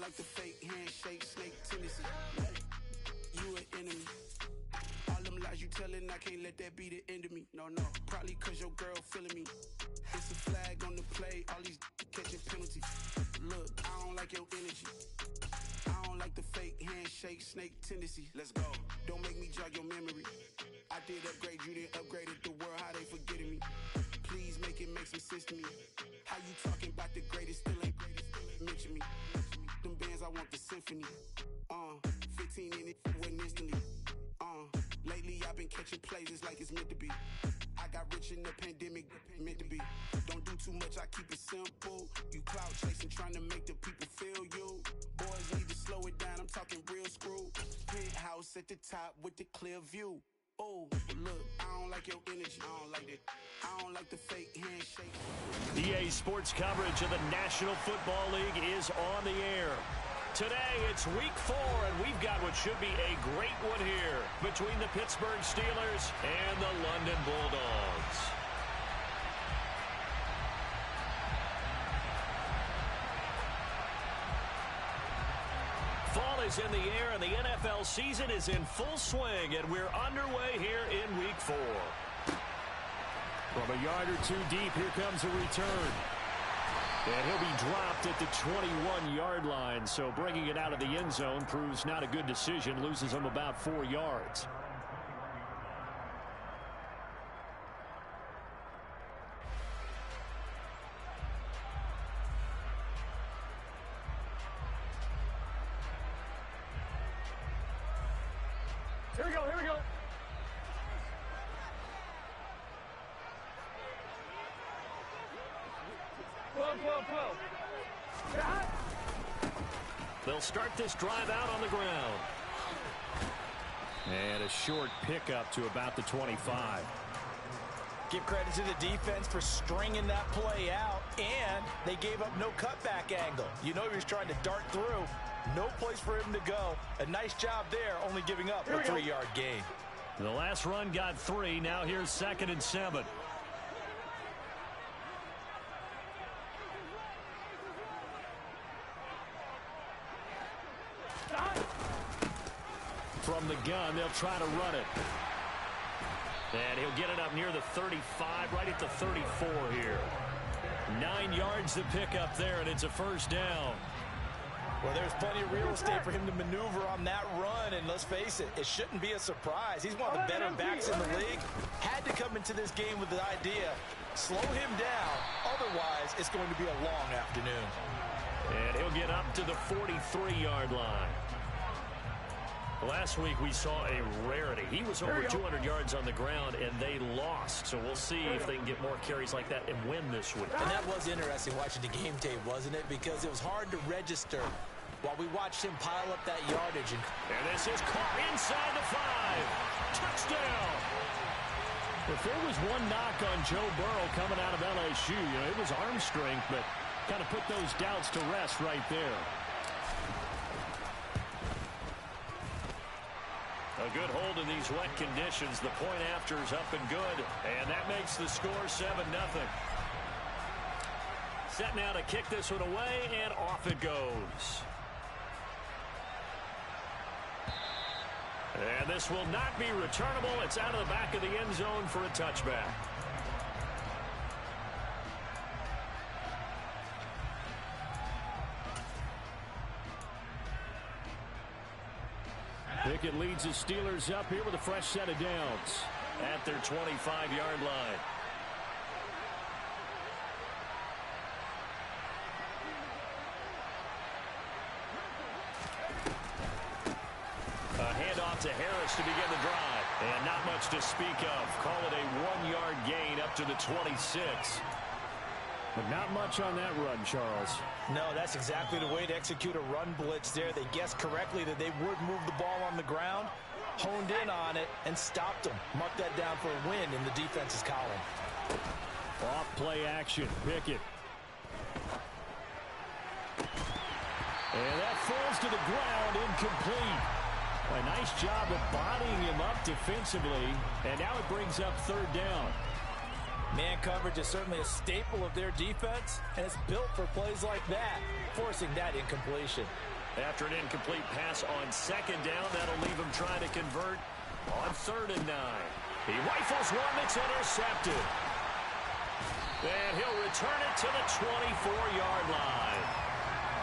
like the fake handshake, snake tendency. You an enemy. All them lies you telling, I can't let that be the end of me. No, probably cause your girl feeling me. It's a flag on the play, all these catching penalties. Look, I don't like your energy. I don't like the fake handshake, snake tendency. Let's go. Don't make me jog your memory. I did upgrade you, then upgraded the world, how they forgetting me. Please make it make some sense to me. How you talking about the greatest, still ain't mention me. Them bands, I want the symphony. 15 in it, went instantly. Lately I've been catching plays, it's like it's meant to be. I got rich in the pandemic, meant to be. Don't do too much, I keep it simple. You clout chasing, trying to make the people feel you. Boys need to slow it down, I'm talking real screw. Penthouse at the top with the clear view. Oh, look, I don't like your energy. I don't like it. I don't like the fake handshake. EA Sports coverage of the National Football League is on the air. Today, it's Week 4, and we've got what should be a great one here between the Pittsburgh Steelers and the London Bulldogs. Fall is in the air, and the NFL season is in full swing, and we're underway here in Week 4. From a yard or two deep, here comes a return. And he'll be dropped at the 21-yard line, so bringing it out of the end zone proves not a good decision, loses him about 4 yards. Here we go, here we go. Whoa. They'll start this drive out on the ground. And a short pickup to about the 25. Give credit to the defense for stringing that play out, and they gave up no cutback angle. You know he was trying to dart through. No place for him to go. A nice job there, only giving up a 3-yard gain. The last run got 3. Now here's 2nd and 7. From the gun, they'll try to run it. And he'll get it up near the 35, right at the 34 here. 9 yards to pick up there, and it's a first down. Well, there's plenty of real estate for him to maneuver on that run, and let's face it, it shouldn't be a surprise. He's one of the better backs in the league. Had to come into this game with the idea, slow him down, otherwise it's going to be a long afternoon. And he'll get up to the 43-yard line. Last week we saw a rarity. He was over 200 yards on the ground, and they lost. So we'll see if they can get more carries like that and win this week. And that was interesting watching the game tape, wasn't it? Because it was hard to register while we watched him pile up that yardage. And this is caught inside the 5. Touchdown! If there was one knock on Joe Burrow coming out of LSU, it was arm strength, but kind of put those doubts to rest right there. A good hold in these wet conditions. The point after is up and good, and that makes the score 7-0. Set now to kick this one away, and off it goes. And this will not be returnable. It's out of the back of the end zone for a touchback. Pickett leads his Steelers up here with a fresh set of downs at their 25-yard line. A handoff to Harris to begin the drive. And not much to speak of. Call it a 1-yard gain up to the 26. But not much on that run, Charles. No, that's exactly the way to execute a run blitz there. They guessed correctly that they would move the ball on the ground, honed in on it, and stopped them. Mark that down for a win in the defense's column. Off play action, Pickett. And that falls to the ground, incomplete. A nice job of bodying him up defensively, and now it brings up 3rd down. Man coverage is certainly a staple of their defense, and it's built for plays like that, forcing that incompletion. After an incomplete pass on second down, that'll leave him trying to convert on 3rd and 9. He rifles one that's intercepted. And he'll return it to the 24-yard line.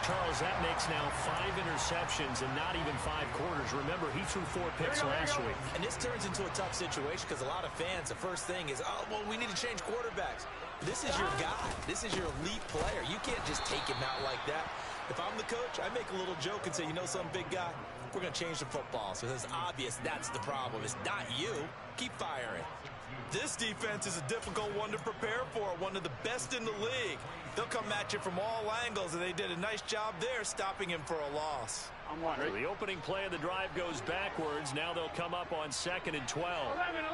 Charles, that makes now 5 interceptions and not even 5 quarters. Remember, he threw 4 picks last week. And this turns into a tough situation because a lot of fans, the first thing is, oh, well, we need to change quarterbacks. This is your guy. This is your elite player. You can't just take him out like that. If I'm the coach, I make a little joke and say, you know something, big guy? We're going to change the football. So it's obvious that's the problem. It's not you. Keep firing. This defense is a difficult one to prepare for, one of the best in the league. They'll come at you from all angles, and they did a nice job there stopping him for a loss. So the opening play of the drive goes backwards. Now they'll come up on 2nd and 12. 11.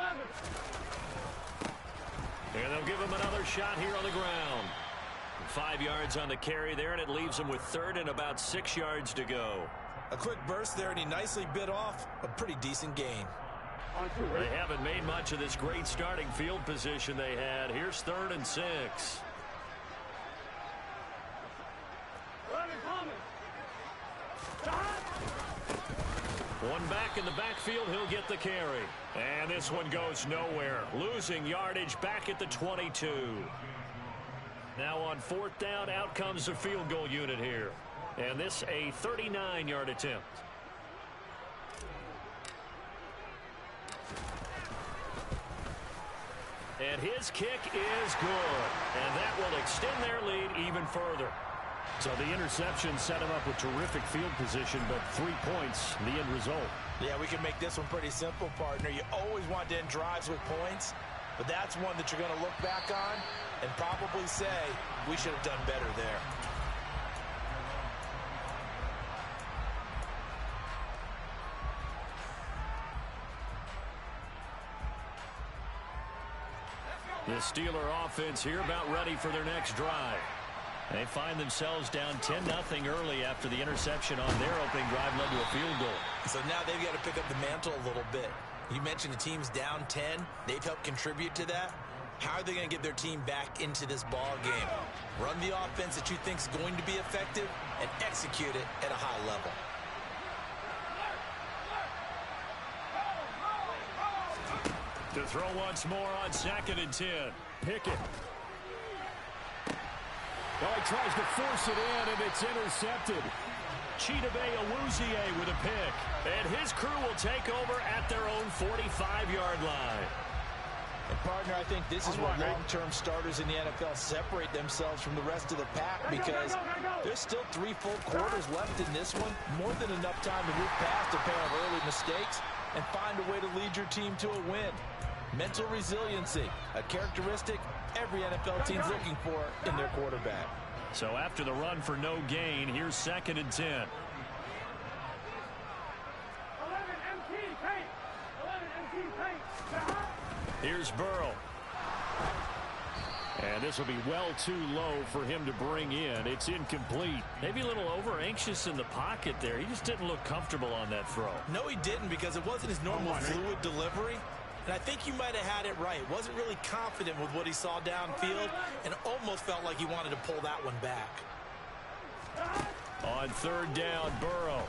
And they'll give him another shot here on the ground. 5 yards on the carry there, and it leaves him with 3rd and about 6 yards to go. A quick burst there, and he nicely bit off a pretty decent gain. They haven't made much of this great starting field position they had. Here's 3rd and 6. One back in the backfield, he'll get the carry. And this one goes nowhere. Losing yardage back at the 22. Now on 4th down, out comes the field goal unit here. And this a 39-yard attempt. And his kick is good. And that will extend their lead even further. So the interception set him up with terrific field position, but 3 points, the end result. Yeah, we can make this one pretty simple, partner. You always want to end drives with points, but that's one that you're going to look back on and probably say, we should have done better there. The Steeler offense here about ready for their next drive. They find themselves down 10-0 early after the interception on their opening drive led to a field goal. So now they've got to pick up the mantle a little bit. You mentioned the team's down 10. They've helped contribute to that. How are they going to get their team back into this ball game? Run the offense that you think is going to be effective and execute it at a high level. To throw once more on 2nd and 10. Pickett. Oh, he tries to force it in, and it's intercepted. Chidobe Awuzie with a pick. And his crew will take over at their own 45-yard line. And, partner, I think this is where long-term starters in the NFL separate themselves from the rest of the pack because there's still 3 full quarters left in this one. More than enough time to move past a pair of early mistakes and find a way to lead your team to a win. Mental resiliency, a characteristic every NFL team's looking for in their quarterback. So after the run for no gain, here's 2nd and 10. 11 MT paint. 11 MT paint. Here's Burrow. And this will be well too low for him to bring in. It's incomplete. Maybe a little over-anxious in the pocket there. He just didn't look comfortable on that throw. No, he didn't because it wasn't his normal fluid delivery. And I think you might have had it right. Wasn't really confident with what he saw downfield and almost felt like he wanted to pull that one back. On 3rd down, Burrow.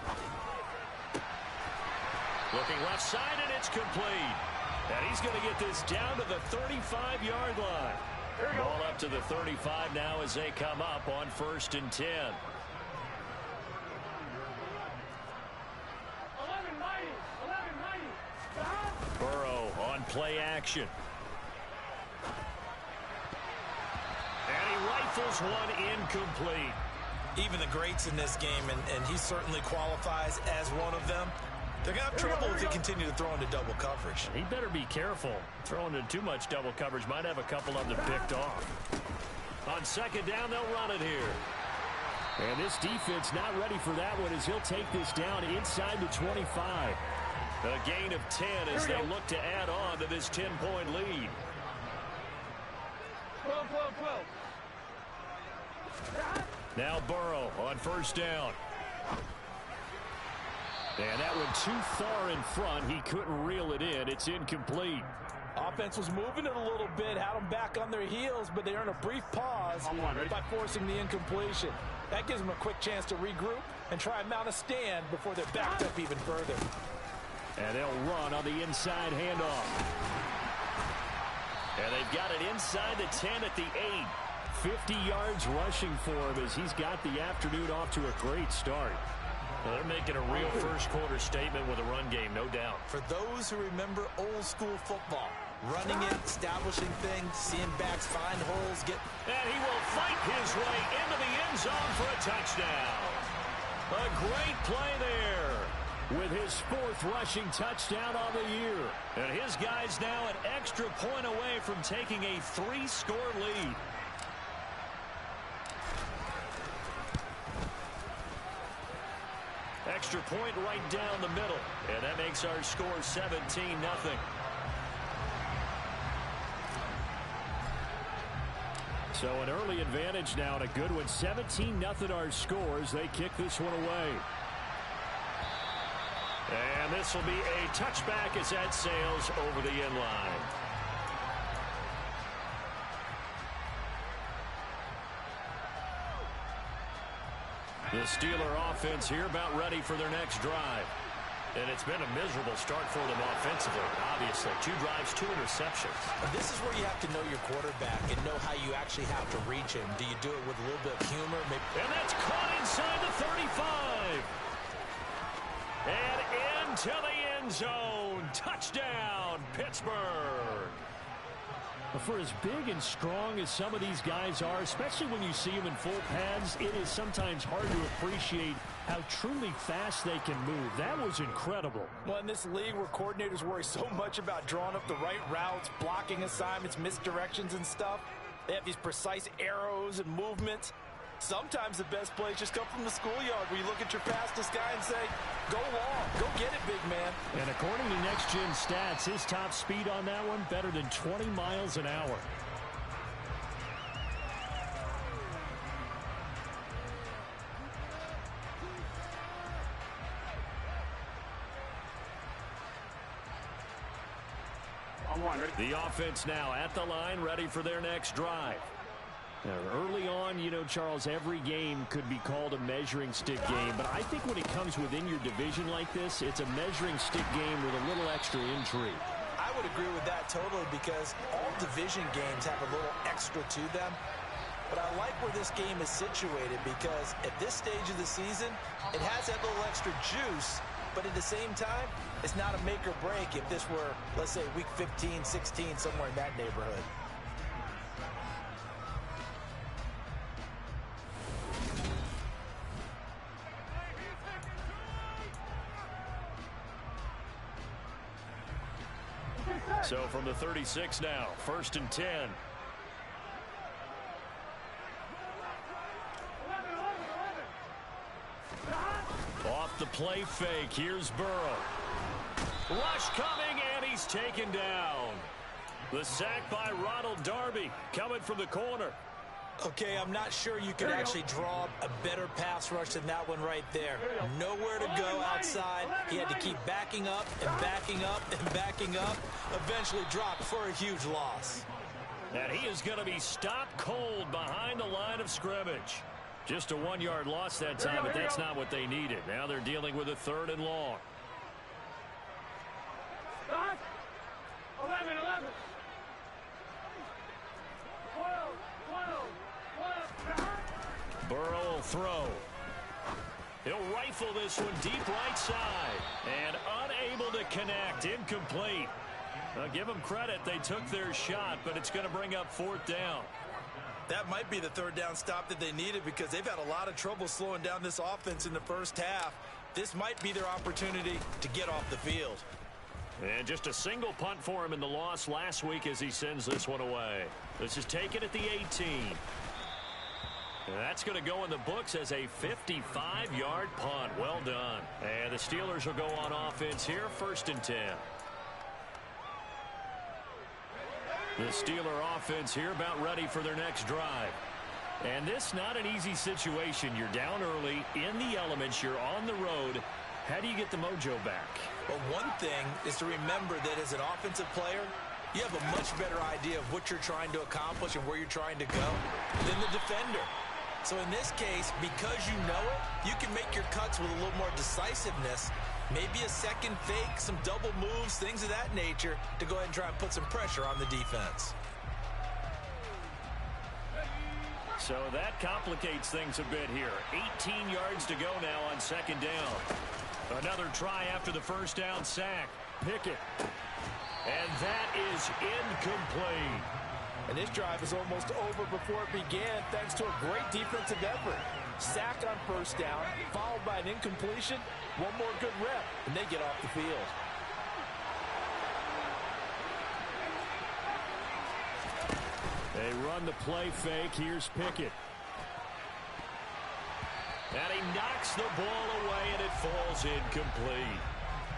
Looking left side, and it's complete. And he's going to get this down to the 35-yard line. Ball up to the 35 now as they come up on 1st and 10. Burrow on play action. And he rifles one incomplete. Even the greats in this game, and he certainly qualifies as one of them, they're going to have trouble if they continue to throw into double coverage. He better be careful. Throwing into too much double coverage might have a couple of them picked off. On 2nd down, they'll run it here. And this defense not ready for that one as he'll take this down inside the 25. A gain of 10 as they look to add on to this 10-point lead. 12. Now Burrow on 1st down. And that one too far in front. He couldn't reel it in. It's incomplete. Offense was moving it a little bit, had them back on their heels, but they earned a brief pause by forcing the incompletion. That gives them a quick chance to regroup and try and mount a stand before they're backed up even further. And they'll run on the inside handoff. And they've got it inside the 10 at the 8. 50 yards rushing for him as he's got the afternoon off to a great start. Well, they're making a real first-quarter statement with a run game, no doubt. For those who remember old-school football, running it, establishing things, seeing backs find holes, And he will fight his way into the end zone for a touchdown. A great play there with his 4th rushing touchdown on the year. And his guys now an extra point away from taking a 3-score lead. Extra point right down the middle. And that makes our score 17-0. So an early advantage now and a good one. 17-0 our scores. They kick this one away. And this will be a touchback as that sails over the end line. The Steeler offense here about ready for their next drive. And it's been a miserable start for them offensively, obviously. 2 drives, 2 interceptions. This is where you have to know your quarterback and know how you actually have to reach him. Do you do it with a little bit of humor? Maybe. And that's caught inside the 35. And into the end zone. Touchdown, Pittsburgh. For as big and strong as some of these guys are, especially when you see them in full pads, it is sometimes hard to appreciate how truly fast they can move. That was incredible. Well, in this league where coordinators worry so much about drawing up the right routes, blocking assignments, misdirections and stuff, they have these precise arrows and movements. Sometimes the best plays just come from the schoolyard where you look at your fastest guy and say, go long, go get it, big man. And according to Next Gen Stats, his top speed on that one, better than 20 miles an hour. The offense now at the line, ready for their next drive. Now, early on, you know, Charles, every game could be called a measuring stick game, but I think when it comes within your division like this, it's a measuring stick game with a little extra intrigue. I would agree with that totally because all division games have a little extra to them. But I like where this game is situated because at this stage of the season, it has that little extra juice, but at the same time, it's not a make or break if this were, let's say, week 15, 16, somewhere in that neighborhood. So from the 36 now, 1st and 10. Off the play fake, here's Burrow. Rush coming, and he's taken down. The sack by Ronald Darby coming from the corner. Okay, I'm not sure you could actually draw a better pass rush than that one right there. Nowhere to go outside. He had to keep backing up and backing up and backing up. Eventually dropped for a huge loss. And he is going to be stopped cold behind the line of scrimmage. Just a 1-yard loss that time, but that's not what they needed. Now they're dealing with a 3rd and long. 11, 11. 12, 12. Burrow will throw. He'll rifle this one deep right side. And unable to connect. Incomplete. Give them credit. They took their shot, but it's going to bring up 4th down. That might be the 3rd down stop that they needed because they've had a lot of trouble slowing down this offense in the first half. This might be their opportunity to get off the field. And just a single punt for him in the loss last week as he sends this one away. This is taken at the 18. And that's going to go in the books as a 55-yard punt. Well done. And the Steelers will go on offense here, 1st and 10. The Steeler offense here about ready for their next drive. And this not an easy situation. You're down early, in the elements, you're on the road. How do you get the mojo back? Well, one thing is to remember that as an offensive player, you have a much better idea of what you're trying to accomplish and where you're trying to go than the defender. So in this case, because you know it, you can make your cuts with a little more decisiveness. Maybe a second fake, some double moves, things of that nature to go ahead and try and put some pressure on the defense. So that complicates things a bit here. 18 yards to go now on second down. Another try after the first down sack. Pickett. And that is incomplete. And this drive is almost over before it began thanks to a great defensive effort. Sack on first down, followed by an incompletion. One more good rep, and they get off the field. They run the play fake. Here's Pickett. And he knocks the ball away, and it falls incomplete.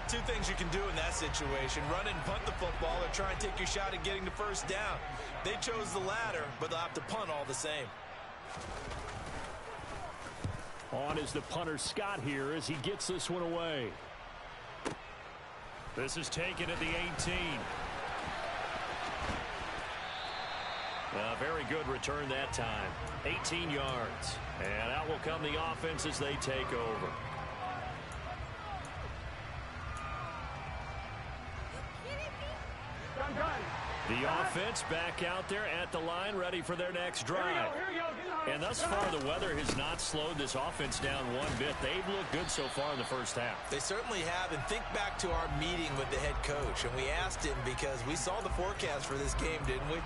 Two things you can do in that situation: run and punt the football, or try and take your shot at getting the first down. They chose the latter, but they'll have to punt all the same. On is the punter Scott here as he gets this one away. This is taken at the 18. A very good return that time. 18 yards. And out will come the offense as they take over. The offense back out there at the line, ready for their next drive. And thus far, the weather has not slowed this offense down one bit. They've looked good so far in the first half. They certainly have. And think back to our meeting with the head coach. And we asked him, because we saw the forecast for this game, didn't we?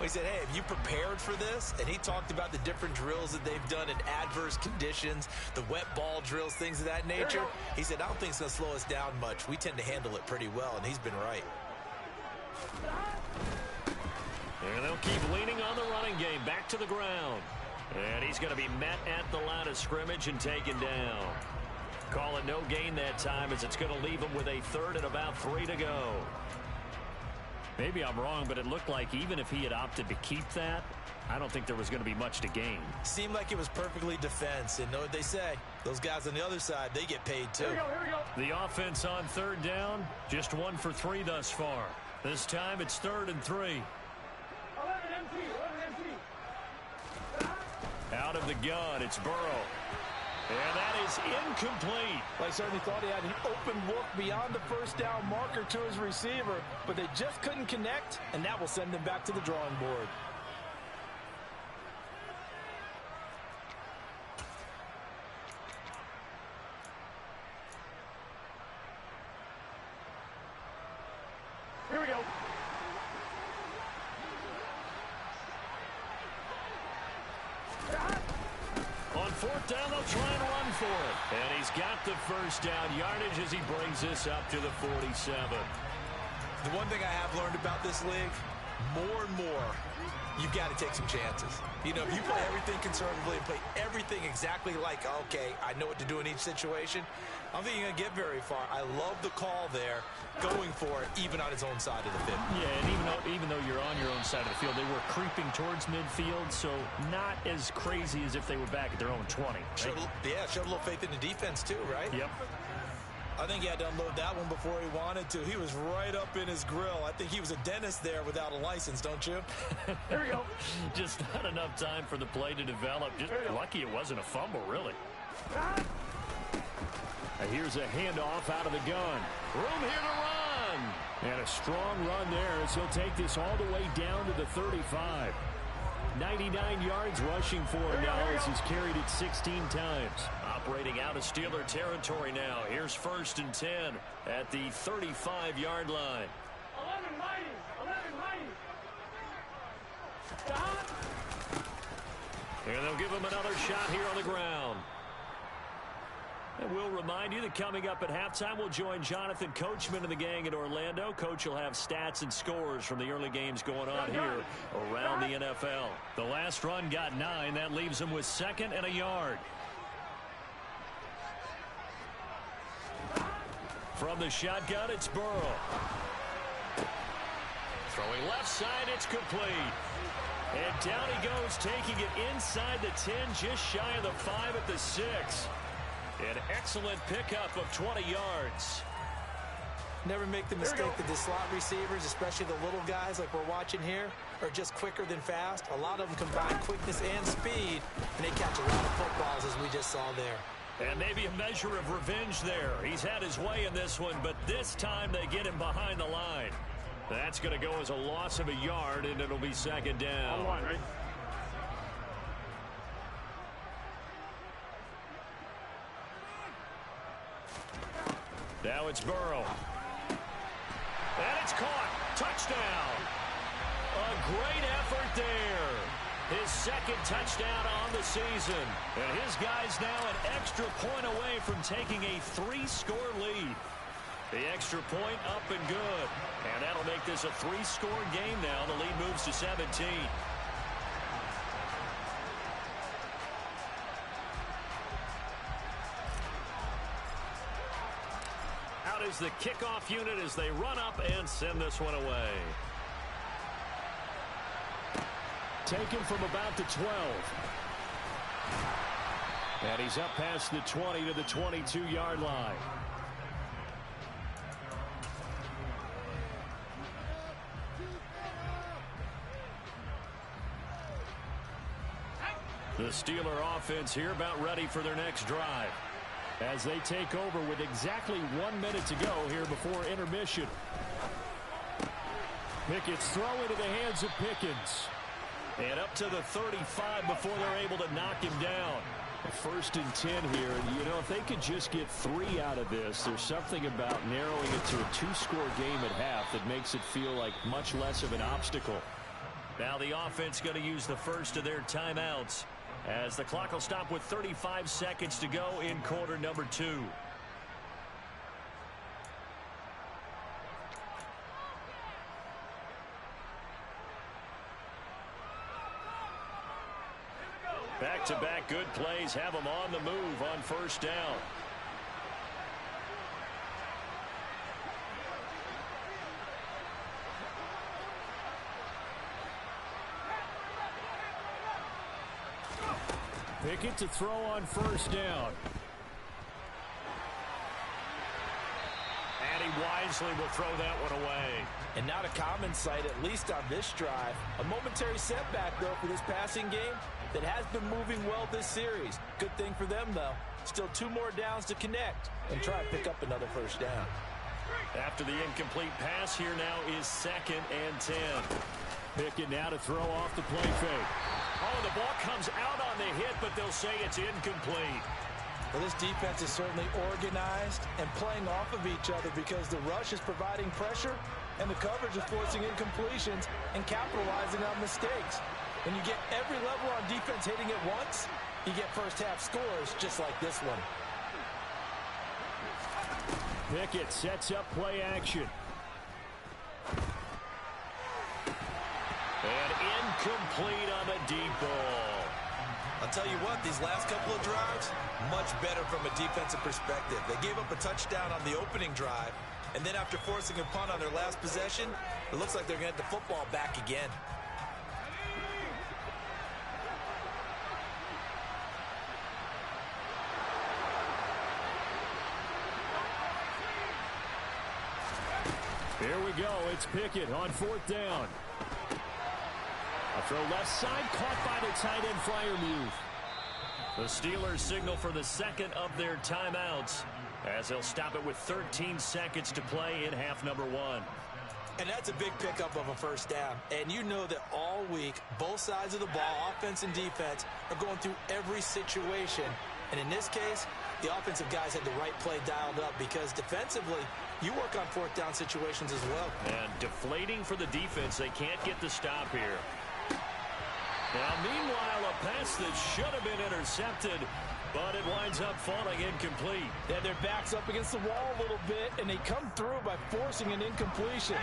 We said, hey, have you prepared for this? And he talked about the different drills that they've done in adverse conditions, the wet ball drills, things of that nature. He said, I don't think it's going to slow us down much. We tend to handle it pretty well, and he's been right. And they'll keep leaning on the running game. Back to the ground. And he's going to be met at the line of scrimmage and taken down. Call it no gain that time, as it's going to leave him with a third and about 3 to go. Maybe I'm wrong, but it looked like even if he had opted to keep that, I don't think there was going to be much to gain. Seemed like it was perfectly defense. And know what they say? Those guys on the other side, they get paid too. Here we go. The offense on third down, just 1 for 3 thus far. This time it's 3rd and 3. 11 MT. Out of the gun, it's Burrow. And that is incomplete. I certainly thought he had an open look beyond the first down marker to his receiver, but they just couldn't connect, and that will send them back to the drawing board. Here we go. On 4th down, they'll try and run for it. And he's got the first down yardage as he brings this up to the 47. The one thing I have learned about this league, more and more, you've got to take some chances. You know, if you play everything conservatively and play everything exactly like, okay, I know what to do in each situation, I don't think you're going to get very far. I love the call there, going for it, even on his own side of the field. Yeah, and even though you're on your own side of the field, they were creeping towards midfield, so not as crazy as if they were back at their own 20. Right? Showed a little faith in the defense too, right? Yep. I think he had to unload that one before he wanted to. He was right up in his grill. I think he was a dentist there without a license, don't you? Here we go. Just not enough time for the play to develop. Just lucky it wasn't a fumble, really. Here's a handoff out of the gun. Room here to run. And a strong run there as he'll take this all the way down to the 35. 99 yards rushing for him now as he's carried it 16 times. Operating out of Steeler territory now. Here's 1st and 10 at the 35-yard line. 11 mighty. And they'll give him another shot here on the ground. And we'll remind you that coming up at halftime, we'll join Jonathan Coachman and the gang in Orlando. Coach will have stats and scores from the early games going on here around the NFL. The last run got 9. That leaves him with 2nd and a yard. From the shotgun, it's Burrow. Throwing left side, it's complete. And down he goes, taking it inside the 10, just shy of the 5 at the 6. An excellent pickup of 20 yards. Never make the mistake that the slot receivers, especially the little guys like we're watching here, are just quicker than fast. A lot of them combine quickness and speed, and they catch a lot of footballs, as we just saw there. And maybe a measure of revenge there. He's had his way in this one, but this time they get him behind the line. That's going to go as a loss of a yard, and it'll be second down. On one, right? Now it's Burrow. And it's caught. Touchdown. A great effort there. His second touchdown on the season. And his guy's now an extra point away from taking a 3-score lead. The extra point up and good. And that'll make this a 3-score game now. The lead moves to 17. Out is the kickoff unit as they run up and send this one away. Taken from about the 12. And he's up past the 20 to the 22-yard line. The Steeler offense here about ready for their next drive, as they take over with exactly 1 minute to go here before intermission. Pickett's throw into the hands of Pickens. And up to the 35 before they're able to knock him down. First and 10 here. And, you know, if they could just get 3 out of this, there's something about narrowing it to a 2-score game at half that makes it feel like much less of an obstacle. Now the offense going to use the first of their timeouts, as the clock will stop with 35 seconds to go in quarter number 2. Back-to-back good plays have them on the move on first down. Pickett to throw on first down. And he wisely will throw that one away. And not a common sight, at least on this drive. A momentary setback, though, for this passing game that has been moving well this series. Good thing for them, though. Still 2 more downs to connect and try and pick up another first down. After the incomplete pass, here now is 2nd and 10. Pickett now to throw off the play fake. Oh, the ball comes out on the hit, but they'll say it's incomplete. Well, this defense is certainly organized and playing off of each other, because the rush is providing pressure and the coverage is forcing incompletions and capitalizing on mistakes. When you get every level on defense hitting at once, you get first-half scores just like this one. Pickett sets up play action. And incomplete on the deep ball. I'll tell you what, these last couple of drives, much better from a defensive perspective. They gave up a touchdown on the opening drive, and then after forcing a punt on their last possession, it looks like they're going to get the football back again. Here we go. It's Pickett on 4th down. A throw left side, caught by the tight end Freiermuth. The Steelers signal for the second of their timeouts, as they'll stop it with 13 seconds to play in half number 1. And that's a big pickup of a first down. And you know that all week, both sides of the ball, offense and defense, are going through every situation. And in this case, the offensive guys had the right play dialed up, because defensively, you work on 4th down situations as well. And deflating for the defense. They can't get the stop here. Now, meanwhile, a pass that should have been intercepted, but it winds up falling incomplete. Yeah, their back's up against the wall a little bit, and they come through by forcing an incompletion.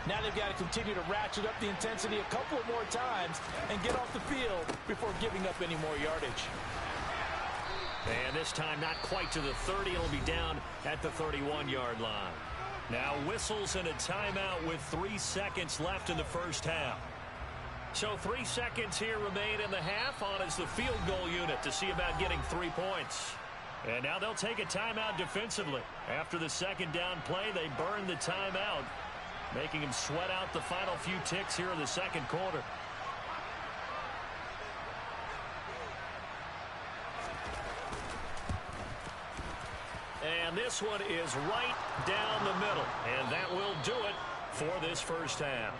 Now they've got to continue to ratchet up the intensity a couple of more times and get off the field before giving up any more yardage. And this time not quite to the 30. It'll be down at the 31-yard line. Now whistles and a timeout with 3 seconds left in the first half. So 3 seconds here remain in the half. On is the field goal unit to see about getting 3 points. And now they'll take a timeout defensively. After the second down play, they burn the timeout, making him sweat out the final few ticks here in the second quarter. And this one is right down the middle. And that will do it for this first half.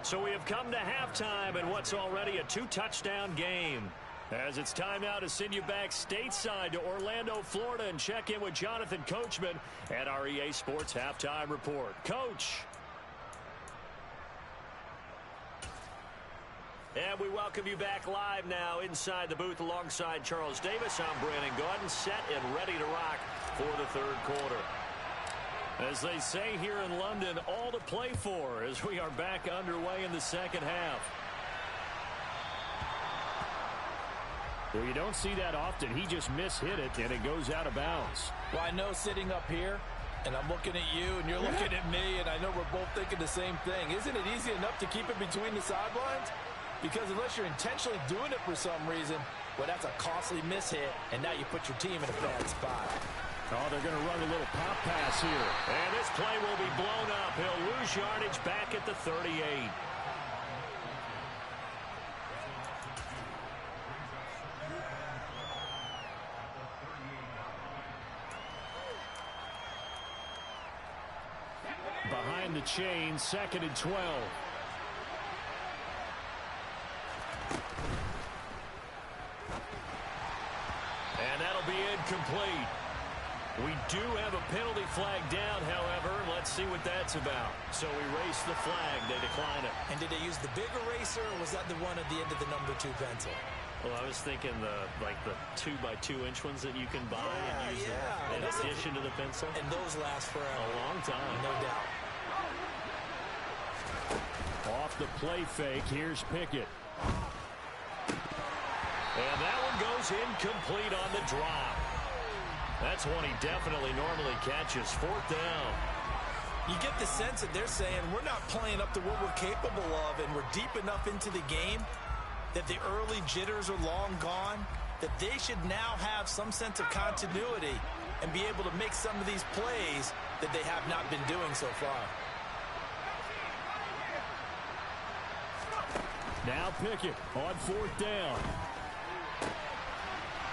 So we have come to halftime in what's already a 2-touchdown game. As it's time now to send you back stateside to Orlando, Florida, and check in with Jonathan Coachman at our EA Sports Halftime Report. Coach. And we welcome you back live now inside the booth alongside Charles Davis. I'm Brandon Gaudin, set and ready to rock for the third quarter. As they say here in London, all to play for as we are back underway in the second half. Well, you don't see that often. He just mishit it, and it goes out of bounds. Well, I know sitting up here, and I'm looking at you, and you're looking at me, and I know we're both thinking the same thing. Isn't it easy enough to keep it between the sidelines? Because unless you're intentionally doing it for some reason, well, that's a costly mishit, and now you put your team in a bad spot. Oh, they're going to run a little pop pass here. And this play will be blown up. He'll lose yardage back at the 38. Behind the chain, 2nd and 12. And that'll be incomplete. We do have a penalty flag down, however. Let's see what that's about. So erase the flag. They decline it. And did they use the big eraser, or was that the one at the end of the number 2 pencil? Well, I was thinking the 2x2-inch ones that you can buy and use in addition to the pencil. And those last forever. A long time. No doubt. Off the play fake, here's Pickett. And that one goes incomplete on the drop. That's one he definitely normally catches. 4th down. You get the sense that they're saying we're not playing up to what we're capable of, and we're deep enough into the game that the early jitters are long gone, that they should now have some sense of continuity and be able to make some of these plays that they have not been doing so far. Now Pickett on 4th down.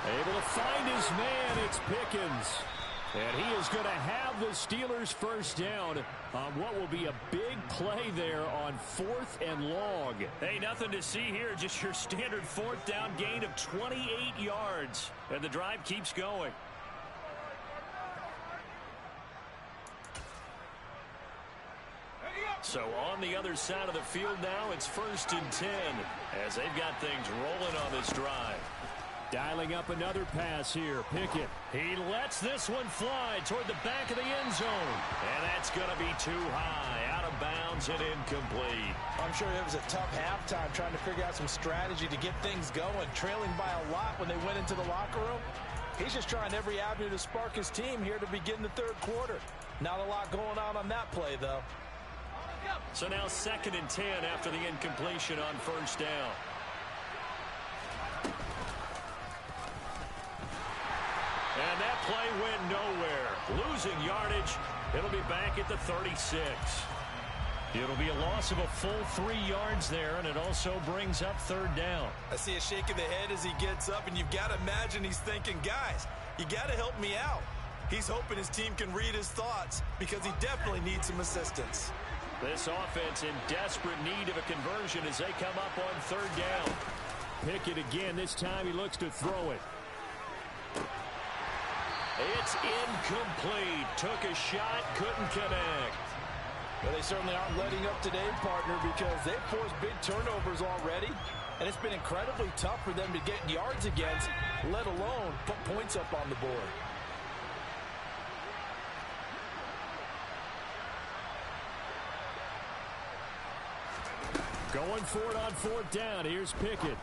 Able to find his man. It's Pickens. And he is going to have the Steelers first down on what will be a big play there on 4th and long. Hey, nothing to see here. Just your standard 4th down gain of 28 yards. And the drive keeps going. So on the other side of the field now, it's 1st and 10 as they've got things rolling on this drive. Dialing up another pass here. Pickett. He lets this one fly toward the back of the end zone. And that's going to be too high. Out of bounds and incomplete. I'm sure it was a tough halftime trying to figure out some strategy to get things going. Trailing by a lot when they went into the locker room. He's just trying every avenue to spark his team here to begin the third quarter. Not a lot going on that play, though. So now 2nd and 10 after the incompletion on 1st down. And that play went nowhere. Losing yardage. It'll be back at the 36. It'll be a loss of a full 3 yards there, and it also brings up 3rd down. I see a shake of the head as he gets up, and you've got to imagine he's thinking, guys, you got to help me out. He's hoping his team can read his thoughts because he definitely needs some assistance. This offense in desperate need of a conversion as they come up on 3rd down. Pickett again. This time he looks to throw it. It's incomplete. Took a shot, couldn't connect. Well, they certainly aren't letting up today, partner, because they've forced big turnovers already, and it's been incredibly tough for them to get yards against, let alone put points up on the board. Going for it on 4th down. Here's Pickett.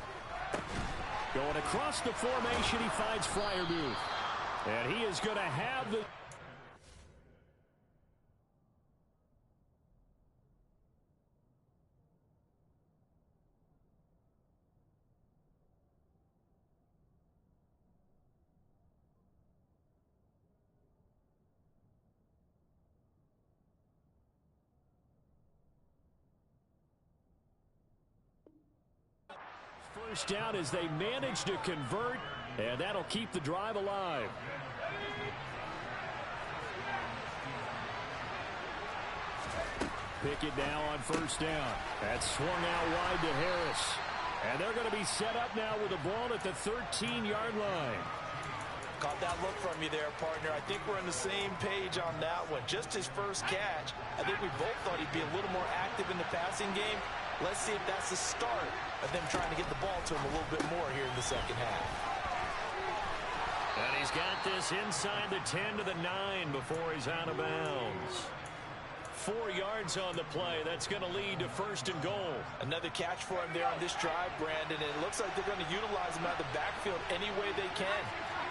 Going across the formation, he finds Freiermuth. And he is going to have the... first down as they manage to convert, and that'll keep the drive alive. Pickett now on first down. That's swung out wide to Harris. And they're going to be set up now with the ball at the 13-yard line. Caught that look from you there, partner. I think we're on the same page on that one. Just his first catch. I think we both thought he'd be a little more active in the passing game. Let's see if that's the start of them trying to get the ball to him a little bit more here in the second half. And he's got this inside the 10 to the 9 before he's out of bounds. 4 yards on the play. That's going to lead to first and goal. Another catch for him there on this drive, Brandon. And it looks like they're going to utilize him out of the backfield any way they can.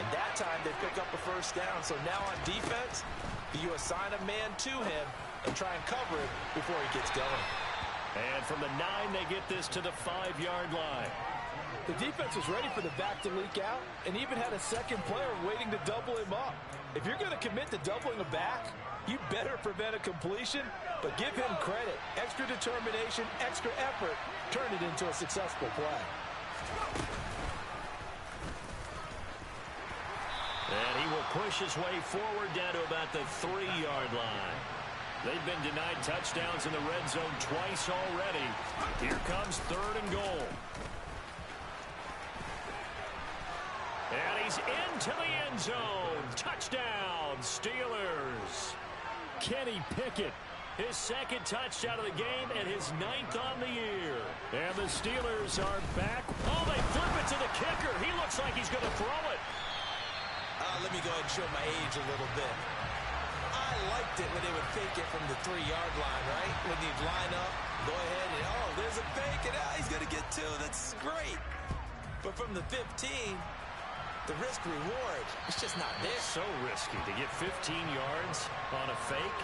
And that time they pick up a first down. So now on defense, you assign a man to him and try and cover it before he gets going. And from the 9, they get this to the 5-yard line. The defense was ready for the back to leak out and even had a second player waiting to double him up. If you're going to commit to doubling a back, you better prevent a completion, but give him credit. Extra determination, extra effort, turn it into a successful play. And he will push his way forward down to about the 3-yard line. They've been denied touchdowns in the red zone twice already. Here comes third and goal. And he's into the end zone. Touchdown, Steelers. Kenny Pickett, his second touchdown of the game and his 9th on the year. And the Steelers are back. Oh, they flip it to the kicker. He looks like he's going to throw it. Let me go ahead and show my age a little bit. I liked it when they would fake it from the 3-yard line, right? When they'd line up, go ahead and, oh, there's a fake, and he's going to get 2. That's great. But from the 15, the risk-reward, it's just not there. So risky to get 15 yards on a fake.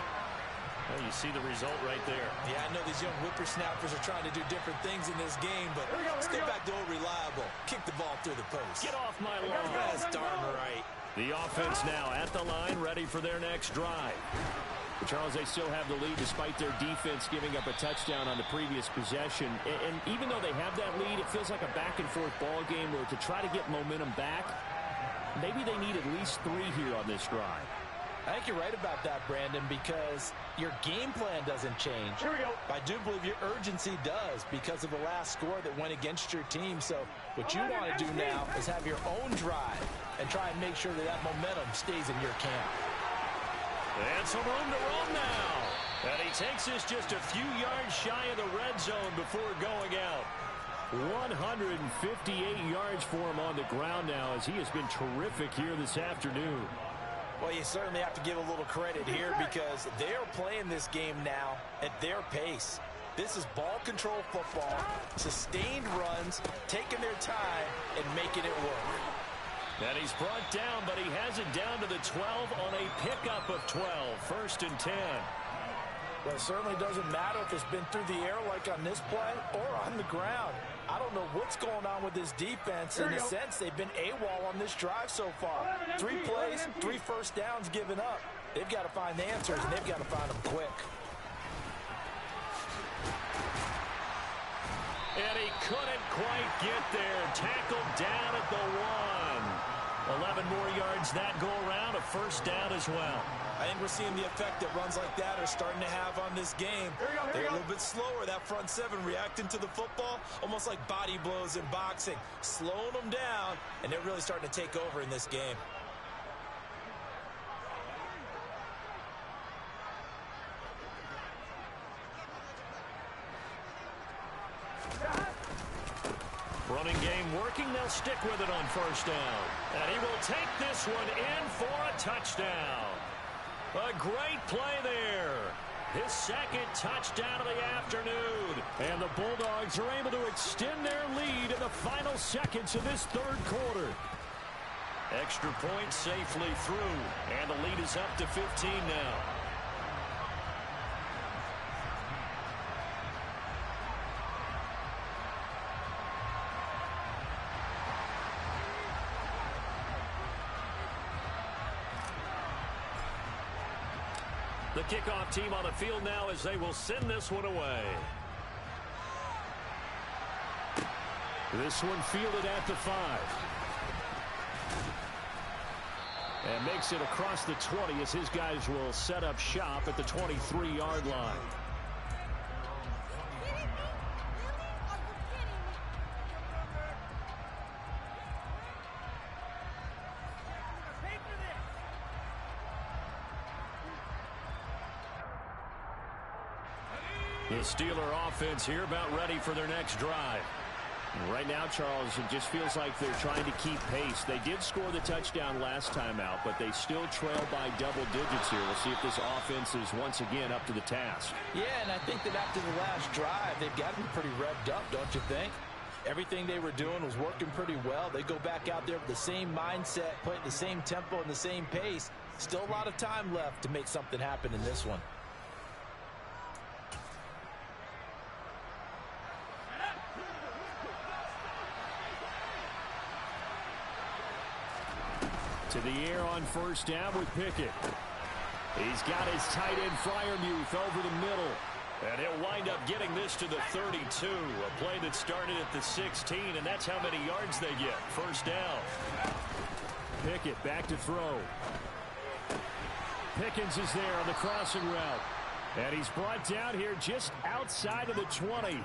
Well, you see the result right there. Yeah, I know these young whippersnappers are trying to do different things in this game, but let's get back to old reliable. Kick the ball through the post. Get off my lawn. That's darn right. The offense now at the line, ready for their next drive. But Charles, they still have the lead despite their defense giving up a touchdown on the previous possession. And even though they have that lead, it feels like a back-and-forth ball game where to try to get momentum back, maybe they need at least 3 here on this drive. I think you're right about that, Brandon, because your game plan doesn't change. Here we go. I do believe your urgency does because of the last score that went against your team. So what you want to do now is have your own drive and try and make sure that that momentum stays in your camp. And some room to run now. And he takes this just a few yards shy of the red zone before going out. 158 yards for him on the ground now as he has been terrific here this afternoon. Well, you certainly have to give a little credit here because they're playing this game now at their pace. This is ball control football, sustained runs, taking their time, and making it work. And he's brought down, but he has it down to the 12 on a pickup of 12. First and 10. Well, it certainly doesn't matter if it's been through the air like on this play or on the ground. I don't know what's going on with this defense. In a sense, they've been AWOL on this drive so far. 3 plays, 3 first downs given up. They've got to find the answers, and they've got to find them quick. And he couldn't quite get there. Tackled down at the 1. 11 more yards that go around. A first down as well. I think we're seeing the effect that runs like that are starting to have on this game. They're a little bit slower, that front 7 reacting to the football, almost like body blows in boxing, slowing them down, and they're really starting to take over in this game. Running game working. They'll stick with it on first down. And he will take this one in for a touchdown. A great play there. His second touchdown of the afternoon. And the Bulldogs are able to extend their lead in the final seconds of this third quarter. Extra point safely through. And the lead is up to 15 now. The kickoff team on the field now as they will send this one away. This one fielded at the 5. And makes it across the 20 as his guys will set up shop at the 23-yard line. The Steeler offense here about ready for their next drive. Right now, Charles, it just feels like they're trying to keep pace. They did score the touchdown last time out, but they still trail by double digits here. We'll see if this offense is once again up to the task. Yeah, and I think that after the last drive, they've got to be pretty revved up, don't you think? Everything they were doing was working pretty well. They go back out there with the same mindset, playing the same tempo and the same pace. Still a lot of time left to make something happen in this one. To the air on first down with Pickett. He's got his tight end Freiermuth over the middle. And he'll wind up getting this to the 32. A play that started at the 16, and that's how many yards they get. First down. Pickett back to throw. Pickens is there on the crossing route. And he's brought down here just outside of the 20.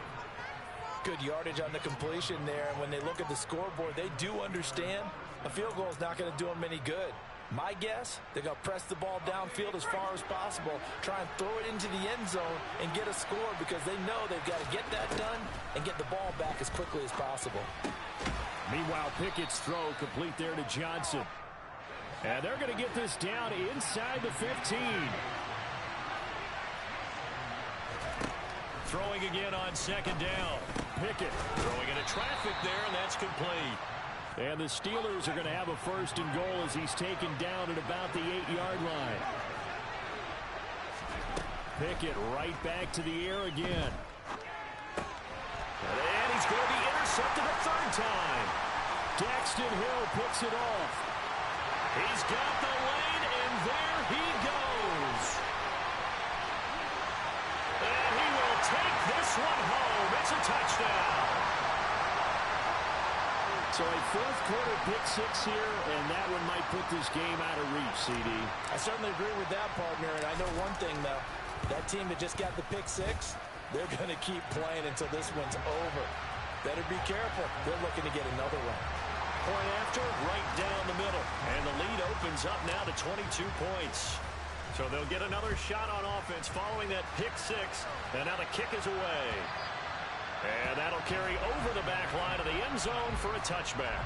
Good yardage on the completion there. And when they look at the scoreboard, they do understand a field goal is not going to do them any good. My guess, they're going to press the ball downfield as far as possible, try and throw it into the end zone and get a score because they know they've got to get that done and get the ball back as quickly as possible. Meanwhile, Pickett's throw complete there to Johnson. And they're going to get this down inside the 15. Throwing again on second down. Pickett throwing into traffic there, and that's complete. And the Steelers are going to have a first and goal as he's taken down at about the 8-yard line. Pickett right back to the air again. And he's going to be intercepted a third time. Daxton Hill picks it off. He's got the lane, and there he goes. And he will take this one home. It's a touchdown. So a fourth quarter pick six here, and that one might put this game out of reach, CD. I certainly agree with that, partner, and I know one thing, though. That team that just got the pick six, they're going to keep playing until this one's over. Better be careful. They're looking to get another one. Point after, right down the middle. And the lead opens up now to 22 points. So they'll get another shot on offense following that pick six, and now the kick is away. And that'll carry over the back line of the end zone for a touchback.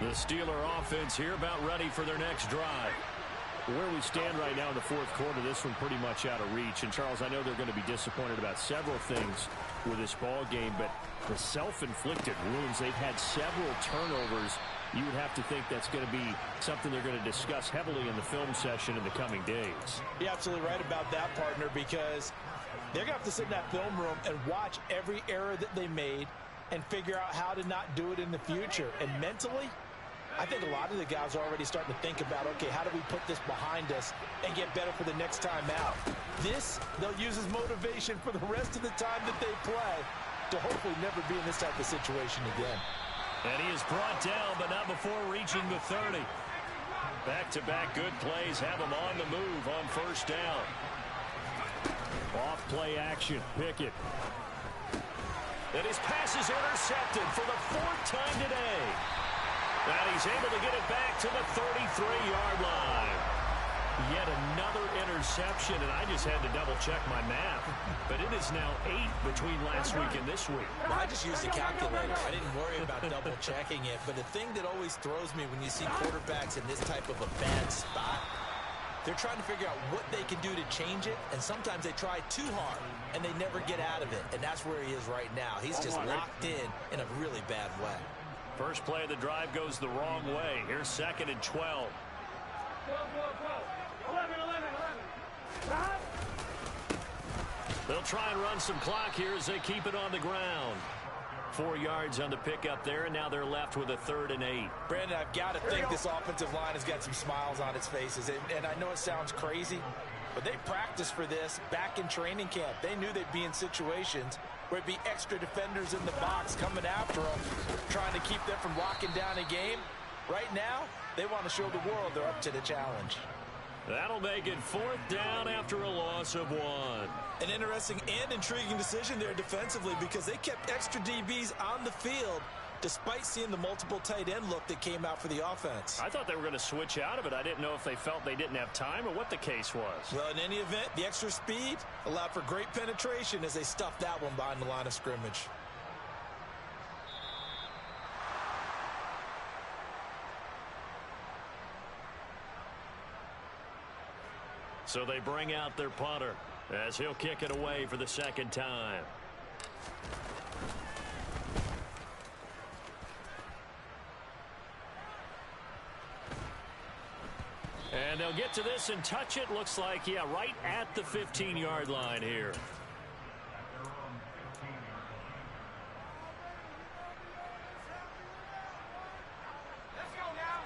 The Steeler offense here about ready for their next drive. Where we stand right now in the fourth quarter, this one pretty much out of reach. And, Charles, I know they're going to be disappointed about several things with this ball game, but the self-inflicted wounds, they've had several turnovers. You would have to think that's going to be something they're going to discuss heavily in the film session in the coming days. You're absolutely right about that, partner, because they're going to have to sit in that film room and watch every error that they made and figure out how to not do it in the future. And mentally, I think a lot of the guys are already starting to think about, okay, how do we put this behind us and get better for the next time out? This, they'll use as motivation for the rest of the time that they play to hopefully never be in this type of situation again. And he is brought down, but not before reaching the 30. Back-to-back good plays have him on the move on first down. Off play action, Pickett. And his pass is intercepted for the fourth time today. And he's able to get it back to the 33-yard line. Yet another interception, and I just had to double-check my math. But it is now 8 between last week and this week. Well, I just used a calculator. I didn't worry about double-checking it. But the thing that always throws me when you see quarterbacks in this type of a bad spot, they're trying to figure out what they can do to change it, and sometimes they try too hard, and they never get out of it. And that's where he is right now. He's just locked in a really bad way. First play of the drive goes the wrong way. Here's 2nd and 12. 11. They'll try and run some clock here as they keep it on the ground. 4 yards on the pickup there, and now they're left with a 3rd and 8. Brandon, I've got to think this offensive line has got some smiles on its faces. And I know it sounds crazy, but they practiced for this back in training camp. They knew they'd be in situations where it'd be extra defenders in the box coming after them, trying to keep them from locking down a game. Right now, they want to show the world they're up to the challenge. That'll make it 4th down after a loss of 1. An interesting and intriguing decision there defensively because they kept extra DBs on the field despite seeing the multiple tight end look that came out for the offense. I thought they were going to switch out of it. I didn't know if they felt they didn't have time or what the case was. Well, in any event, the extra speed allowed for great penetration as they stuffed that one behind the line of scrimmage. So they bring out their punter as he'll kick it away for the 2nd time. And they'll get to this and touch it. Looks like, yeah, right at the 15-yard line here.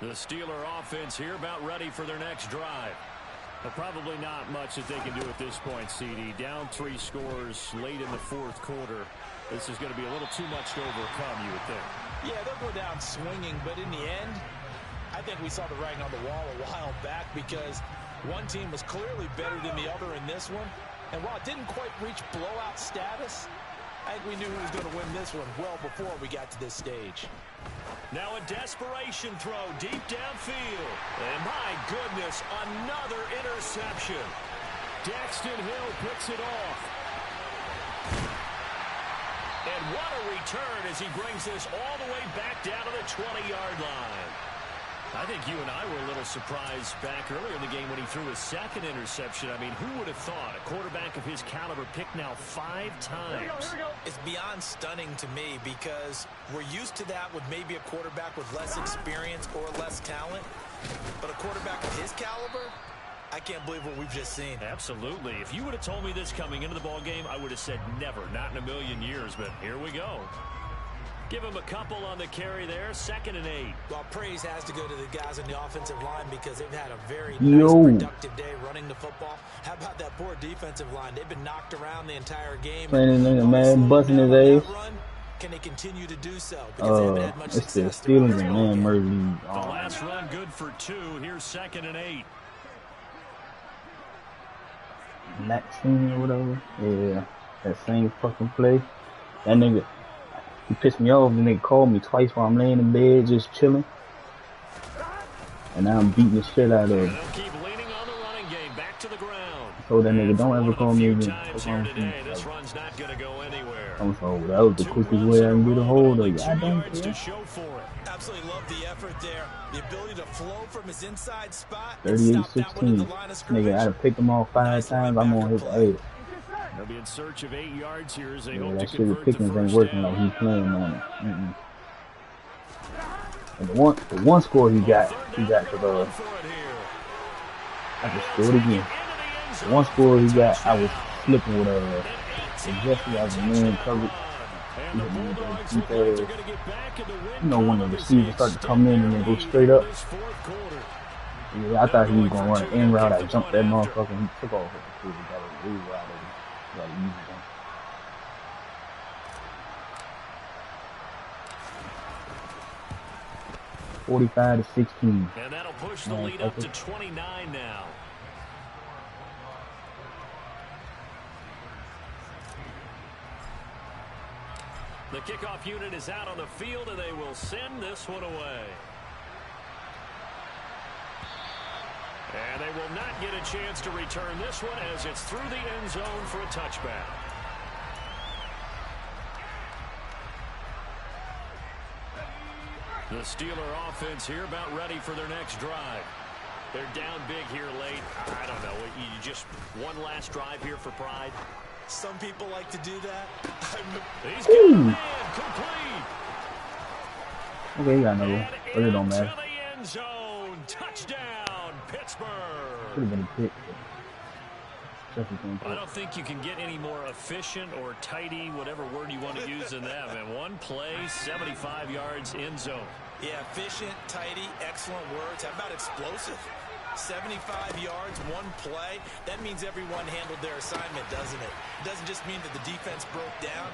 The Steeler offense here about ready for their next drive. But probably not much that they can do at this point, CD. Down 3 scores late in the 4th quarter. This is going to be a little too much to overcome, you would think. Yeah, they'll go down swinging, but in the end, I think we saw the writing on the wall a while back because one team was clearly better than the other in this one. And while it didn't quite reach blowout status, I think we knew who was going to win this one well before we got to this stage. Now a desperation throw deep downfield. And my goodness, another interception. Daxton Hill picks it off. And what a return as he brings this all the way back down to the 20-yard line. I think you and I were a little surprised back earlier in the game when he threw his 2nd interception. I mean, who would have thought a quarterback of his caliber picked now 5 times? It's beyond stunning to me because we're used to that with maybe a quarterback with less experience or less talent. But a quarterback of his caliber, I can't believe what we've just seen. Absolutely. If you would have told me this coming into the ballgame, I would have said never, not in a million years. But here we go. Give him a couple on the carry there. 2nd and 8. Well, praise has to go to the guys on the offensive line because they've had a very nice, productive day running the football. How about that poor defensive line? They've been knocked around the entire game. Man, busting his ass. Can they continue to do so? Because they haven't had much success. The Steelers and man Murray. The last run good for 2. Here's 2nd and 8. Maxine or whatever. Yeah, that same fucking play. That nigga. He pissed me off and they called me twice while I'm laying in bed just chilling. And now I'm beating the shit out of him. Keep leaning on the running game back to the ground. I told that nigga don't ever call me again. This run's not going to go anywhere. I'm so that was the quickest way I can get a hold of you. I don't care. To show for it. Absolutely love the effort there. The ability to flow from his inside spot. 38-16. Nigga, I done picked him off 5 times. I'm on his 8. They'll be in search of 8 yards here as they Yeah, hope that to shit with convert the Pickens ain't first working down. like he's playing on it. And the one score he got the I just scored again. The one score he got, I was flipping with Jesse as a man coverage. You know when the receivers start to come in and then go straight up. Yeah, I thought he was gonna run an in route. I jumped that motherfucker and he took off. He got a real route. Got to use it. 45-16. And that'll push the lead up to 29 now. The kickoff unit is out on the field, and they will send this one away. And they will not get a chance to return this one as it's through the end zone for a touchback. The Steeler offense here about ready for their next drive. They're down big here late. I don't know. You just one last drive here for pride. Some people like to do that. He's got a man complete. Okay, you got another one. But it don't into matter. the end zone. Touchdown, Pittsburgh. Could have been a pick. I don't think you can get any more efficient or tidy, whatever word you want to use in that. And one play, 75 yards end zone. Yeah, efficient, tidy, excellent words. How about explosive? 75 yards, one play. That means everyone handled their assignment, doesn't it? It doesn't just mean that the defense broke down.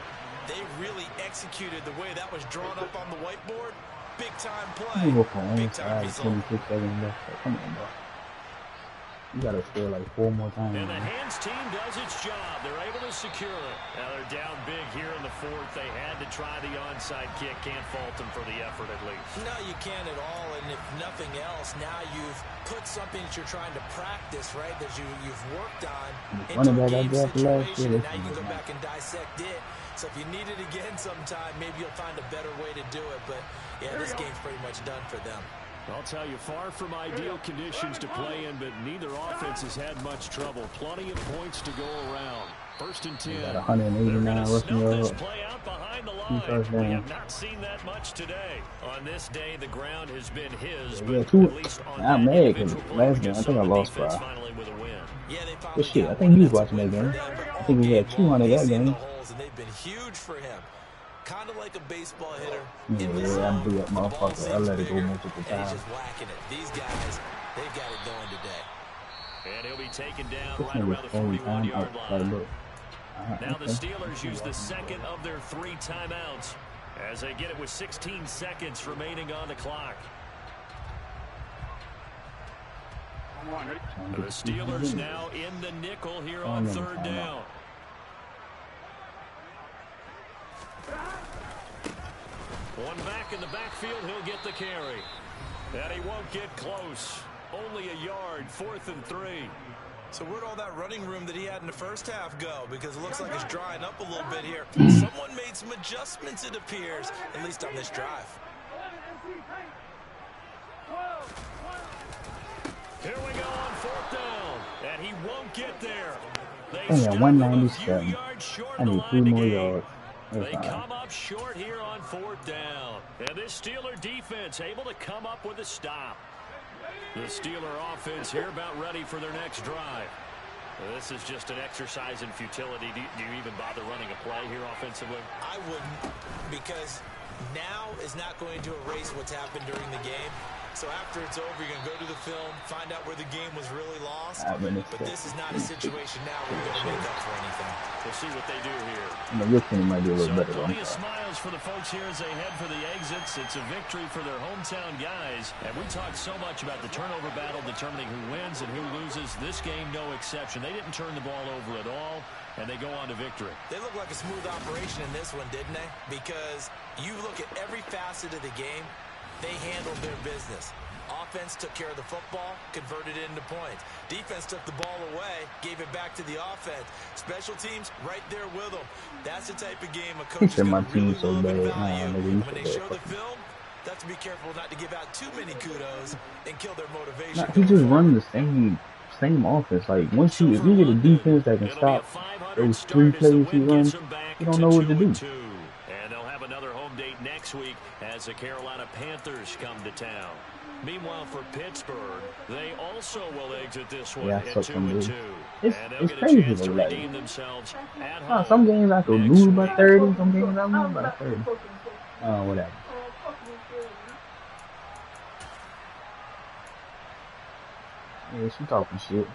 They really executed the way that was drawn up on the whiteboard. Big time play. Big time result. 26 seconds left. Come on, bro. You gotta score like 4 more times. And the hands team does its job. They're able to secure it. Now they're down big here in the fourth. They had to try the onside kick. Can't fault them for the effort at least. No, you can't at all. And if nothing else, now you've put something that you're trying to practice, right, that you've worked on into a game situation, and now you can go back and dissect it. So if you need it again sometime, maybe you'll find a better way to do it. But, yeah, this game's pretty much done for them. I'll tell you, far from ideal conditions to play in, but neither offense has had much trouble. Plenty of points to go around. First and 10. Got 189 rushing yards. Play out behind the line. We have not seen that much today. On this day, the ground has been his. Yeah, but at least on I'm that mad because last game I think I lost by. But shit, I think you was watching that game. I think we had 200 that game. They've been huge for him. Kind of like a baseball hitter. Yeah, I do that motherfucker. I let it go multiple times. He's just whacking it. These guys, they've got it going today. And he'll be taken down right around the 41-yard line. Now the Steelers use the second of their 3 timeouts as they get it with 16 seconds remaining on the clock. The Steelers now in the nickel here on 3rd down. One back in the backfield, he'll get the carry. And he won't get close. Only a yard, 4th and 3. So where'd all that running room that he had in the first half go? Because it looks like it's drying up a little bit here. Someone made some adjustments, it appears, at least on this drive. Here we go on 4th down. And he won't get there. They got 197. I need 3 more yards. They come up short here on 4th down. And this Steeler defense able to come up with a stop. The Steeler offense here about ready for their next drive. This is just an exercise in futility. Do you even bother running a play here offensively? I wouldn't, because now is not going to erase what's happened during the game. So after it's over, you're going to go to the film, find out where the game was really lost. But this is not a situation now where you're going to make up for anything. We'll see what they do here. No, your team might be a little better. Plenty of smiles for the folks here as they head for the exits. It's a victory for their hometown guys. And we talked so much about the turnover battle determining who wins and who loses. This game, no exception. They didn't turn the ball over at all, and they go on to victory. They look like a smooth operation in this one, didn't they? Because you look at every facet of the game, they handled their business. Offense took care of the football, converted it into points. Defense took the ball away, gave it back to the offense. Special teams right there with them. That's the type of game a coach is going to really love and value. When they show the film, they have to be careful not to give out too many kudos and kill their motivation. He just runs the same offense. Like once if you get a defense that can stop those 3 plays he runs, you don't know what to do. And they'll have another home date next week as the Carolina Panthers come to town. Meanwhile, for Pittsburgh, they also will exit this one at 2-2. It's crazy to redeem themselves at home. Some games I could lose by 30, some games I lose by 30. Whatever. Yeah, she talking shit.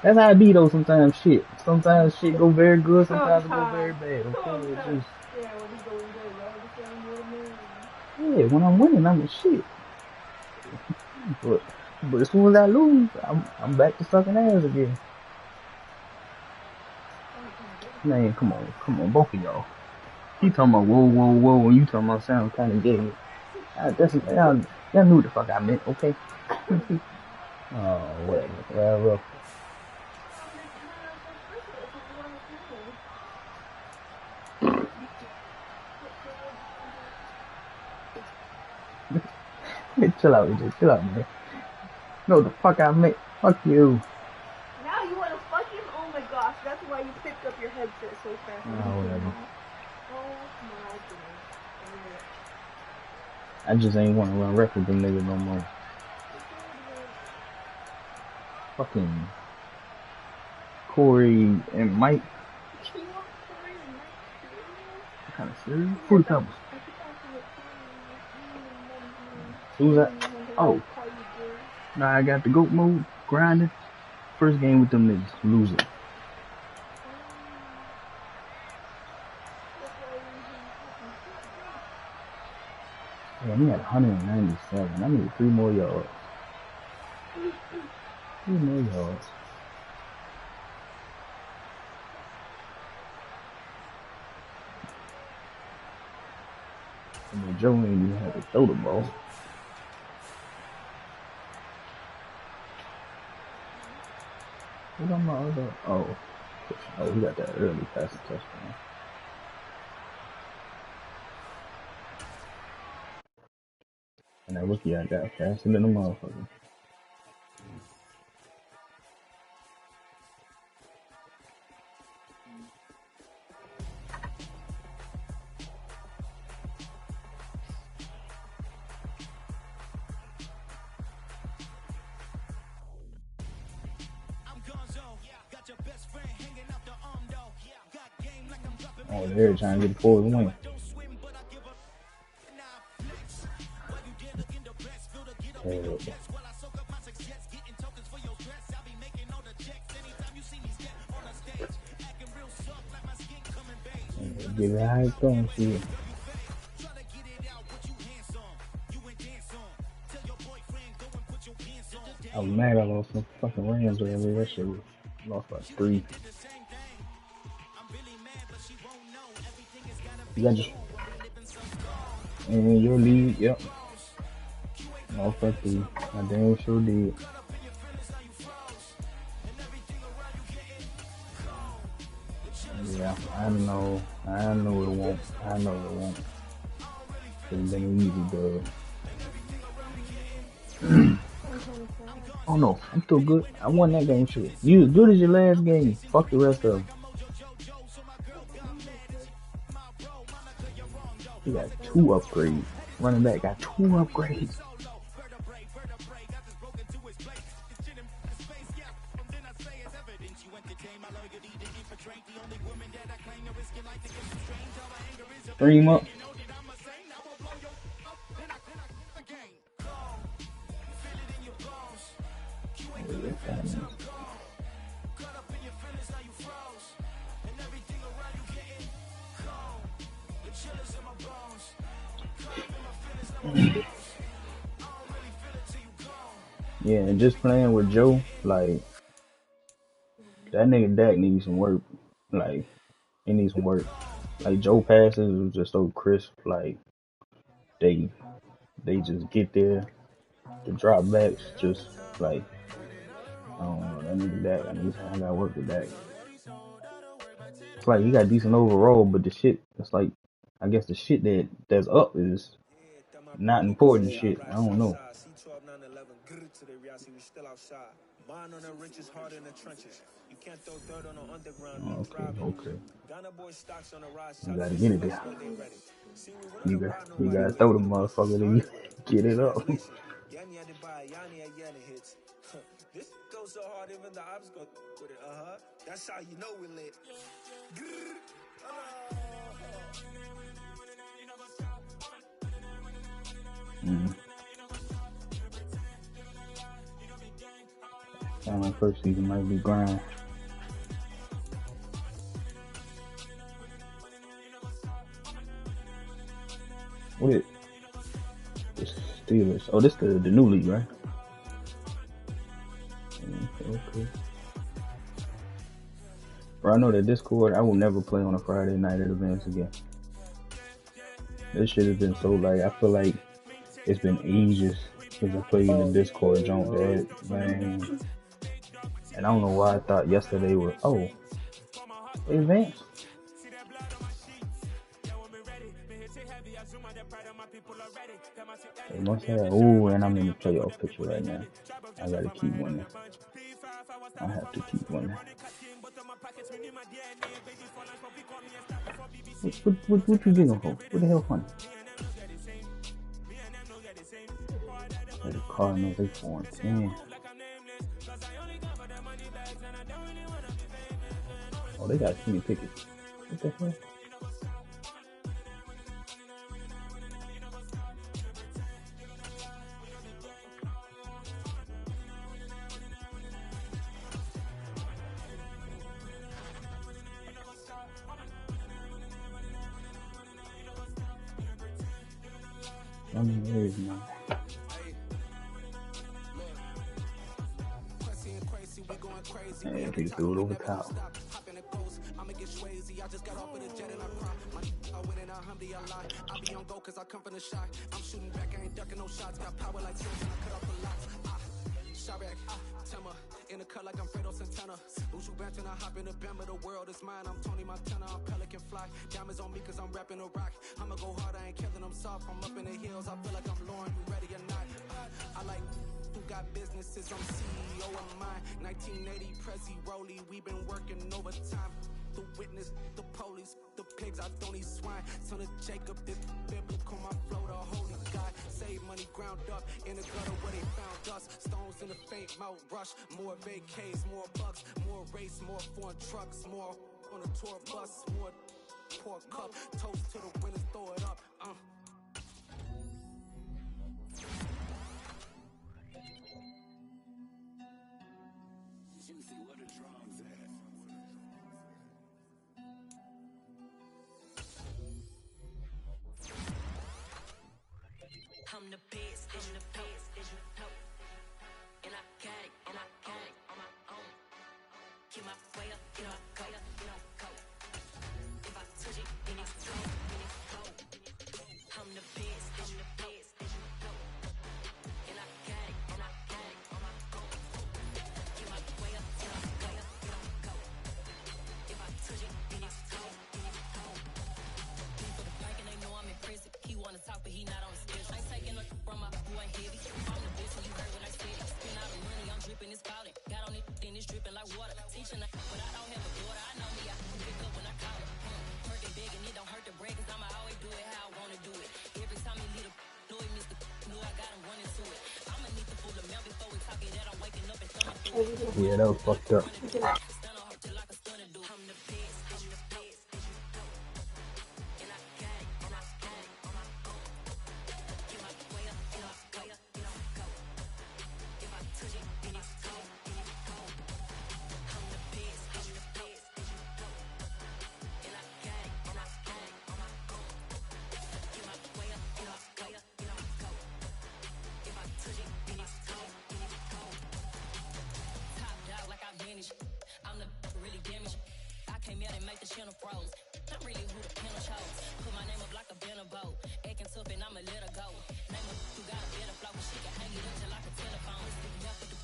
That's how it be though sometimes shit. Sometimes shit go very good, sometimes it go very bad. Okay, it's just... Yeah, when I'm winning, I'm a shit. But as soon as I lose, I'm back to sucking ass again. Man, come on, both of y'all. He talking about whoa, and you talking about sound kind of gay. Y'all knew what the fuck I meant, okay? Whatever. Chill out, man. No, the fuck I meant. Fuck you. Now you want to fuck him? Oh my gosh, that's why you picked up your headset so fast. Whatever. I just ain't want to run rep with them niggas no more. Fucking Corey and Mike. Kind of serious. 40 couple. Who's that? Oh. Now I got the GOAT mode, grinding. First game with them niggas, losing. Yeah, we had 197. I need 3 more yards. 3 more yards. I mean, Joe ain't even had to throw the ball. What on my other? Oh, he got that early passing touchdown. And that rookie I got faster than a motherfucker. Oh, they're trying to get the forward win. Get it how it's going, shit. I was mad I lost some fucking Rams earlier. That shit was lost by 3. You got just and your lead, yep. Lost by 3. I damn sure did. Yeah, I know it won't. I know it won't. It's been an easy dub. Oh no, I'm still good. I won that game, shit. You as good as your last game. Fuck the rest of them. He got 2 upgrades. Running back got 2 upgrades. Bring him up. Yeah, and just playing with Joe, like, that nigga Dak needs some work. Like, he needs some work. Like, Joe passes was just so crisp. Like, they just get there. The drop backs just, like, I don't know, that nigga Dak, I gotta work with Dak. It's like, he got decent overall, but the shit, it's like, I guess the shit that's up is not important shit. I don't know. Okay. You gotta get it there. You gotta throw the motherfucker to get it up. This goes so hard, even the ops go with it. That's how you know we lit. My first season might be grind. What? The Steelers. Oh, this the new league, right? Okay. Bro, I know that Discord, I will never play on a Friday night at events again. This shit has been so, like, I feel like it's been ages since I played in the Discord jump that, man. And I don't know why I thought yesterday was, events. They must have, and I'm in the playoff picture right now. I gotta keep winning. I have to keep winning. What you giggling for? What the hell funny? Like the Cardinals, they 4-10. Oh, they got Kenny Pickett. What the hell? I mean, there is none. Yeah, he threw it over top. I'ma get Swayze. I just got off of the jet and I cry. I went in a Humvee a lot. I be on go cause I come from the shot. I'm shooting back, I ain't ducking no shots. Got power like Sills and I cut off the lots. Shot back, Timber. In the cut like I'm Fredo Santana. Usual bench and I hop in the Bama. The world is mine. I'm Tony Montana. I'm Pelican Fly. Diamonds on me cause I'm rapping a rock. I'ma go hard, I ain't killing them soft. I'm up in the hills. I feel like I'm Lauren. You ready or not? I like who got businesses. I'm CEO of mine. 1980 Prezi Rolly. We been working overtime. The witness, the police, the pigs, I don't eat swine. Son of Jacob, this biblical, my flow, the holy God. Save money ground up in the gutter where they found us. Stones in the faint mouth rush. More vacays, more bucks, more race, more foreign trucks, more on a tour bus, more pour cup. Toast to the winners, throw it up. Juicy, what the drums at? I'm the best, and you know. And I got it, on my own. Get my way up, get my go. If I touch it, then it's cold. I'm the best, and you know. And I got it, on my own. Get my way up, get my go. If I touch it, then it's cold. For the park and they know I'm impressive. He wanna talk, but he not on the schedule. I ain't taking up from my boy heavy. I'm the best, and you heard what I said. Spend all the money, I'm dripping, it's falling. Got on it, then it's dripping like water. Teaching her, but I don't have a daughter. I know me, I can pick up when I call her. Hurt it big, and it don't hurt the break, cause I'ma always do it how I wanna do it. Every time he leave the know it, Mr. Know I got him running to it. I'ma need the full amount before we talk it that I'm waking up and thumbing through it. Yeah, that was fucked up. Stun on her till like a stunner do. I'm the best, and you know. And I got it, on my own. Get my way up, get my go. If I touch it, then it's cold. I'm the best, and you know. And I got it, on my own. Get my way up, get my go. If I touch it, then it's cold. Top dog like I vanished. I'm the really damaged. I came out and make the channel froze. I'm really who the panel chose. Put my name up like a banner boat. Acting tough and I'ma let her go. Name her who got a better flow. She can hang it up till like a telephone. Stick me up with the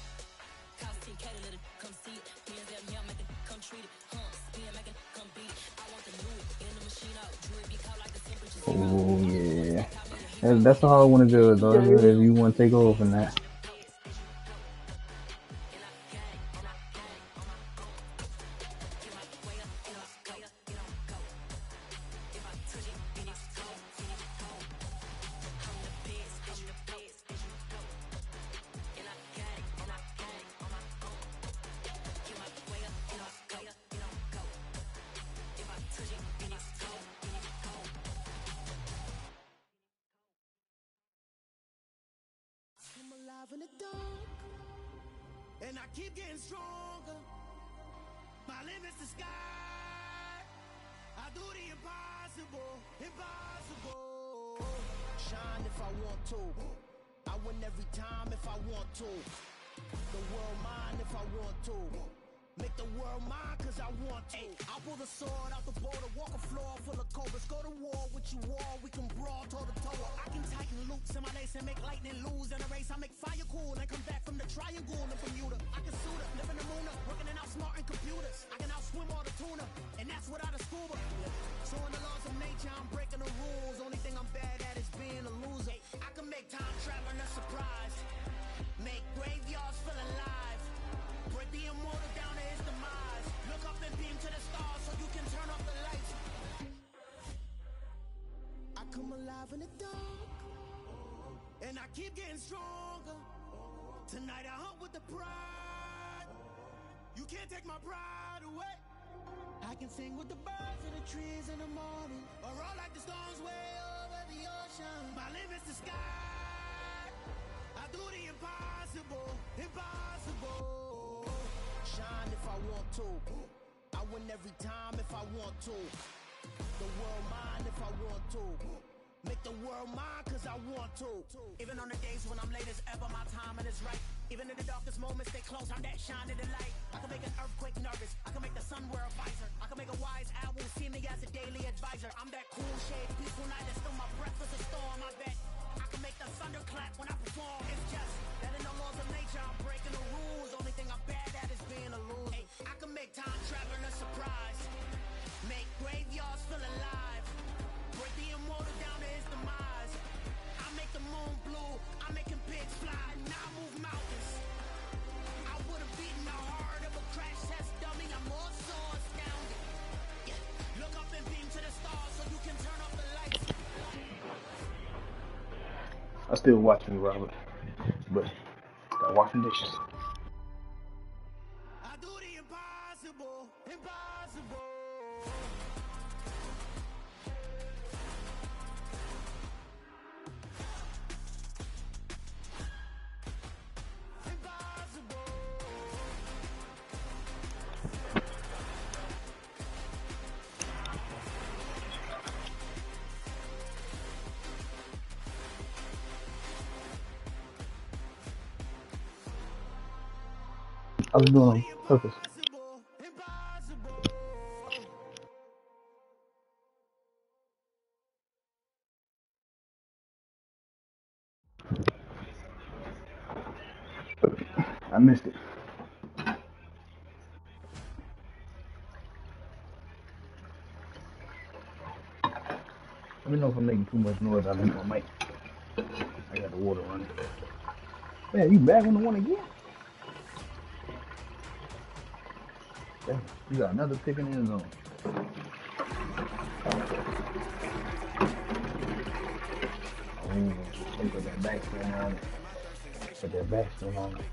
cost 10K to let it come see it. Hands at me, I make it come treat it. Spin, make it come beat it. I want the new in the machine out. Jewelry be cold like the temperature. Oh yeah, that's all I want to do. Though if you want to take over from that. I'm alive in the dark, and I keep getting stronger. My limit's the sky. I do the impossible. Shine if I want to. I win every time if I want to. The world mine if I want to. Make the world mine cause I want to. I'll pull the sword out the border, walk a floor full of cobras. Go to war with you all, we can brawl toe to toe. I can tighten loops in my lace and make lightning lose in a race. I make fire cool and come back from the triangle in Bermuda. I can suit up, live in the moon up, working and outsmarting computers. I can outswim all the tuna, and that's without a scuba. So in the laws of nature, I'm breaking the rules. Only thing I'm bad at is being a loser. I can make time traveling a surprise. Make graveyards feel alive. Break the immortal down to his demise. Look up and beam to the dark, and I keep getting stronger. Tonight I hunt with the pride. You can't take my pride away. I can sing with the birds in the trees in the morning, or roll like the storms way over the ocean. My limit's the sky. I do the impossible, impossible. Shine if I want to. I win every time if I want to. The world mine if I want to. Make the world mine cause I want to. Even on the days when I'm late as ever, my timing is right. Even in the darkest moments, stay close, I'm that shining the light. I can make an earthquake nervous, I can make the sun wear a visor. I can make a wise owl see me as a daily advisor. I'm that cool shade, peaceful night, and still my breath is a storm. I bet I can make the thunder clap when I perform. It's just that in the laws of nature, I'm breaking the rules. Only thing I'm bad at is being a loser. Hey, I can make time traveling a surprise. Make graveyards feel alive. Break the immortal down to his demise. I make the moon blue. I'm making pigs fly. Now I move mountains. I would have beaten the heart of a crash test dummy. I'm more so astounded. Yeah. Look up and beam to the stars so you can turn off the lights. I still watching Robert, but got washing dishes. I do the impossible, impossible. I was doing on purpose. I missed it. Let me know if I'm making too much noise. I leave my mic. I got the water running. Man, you back on the one again? Damn, you got another pick in the end zone. Oh, they put that backspin on it. Put that backspin on it.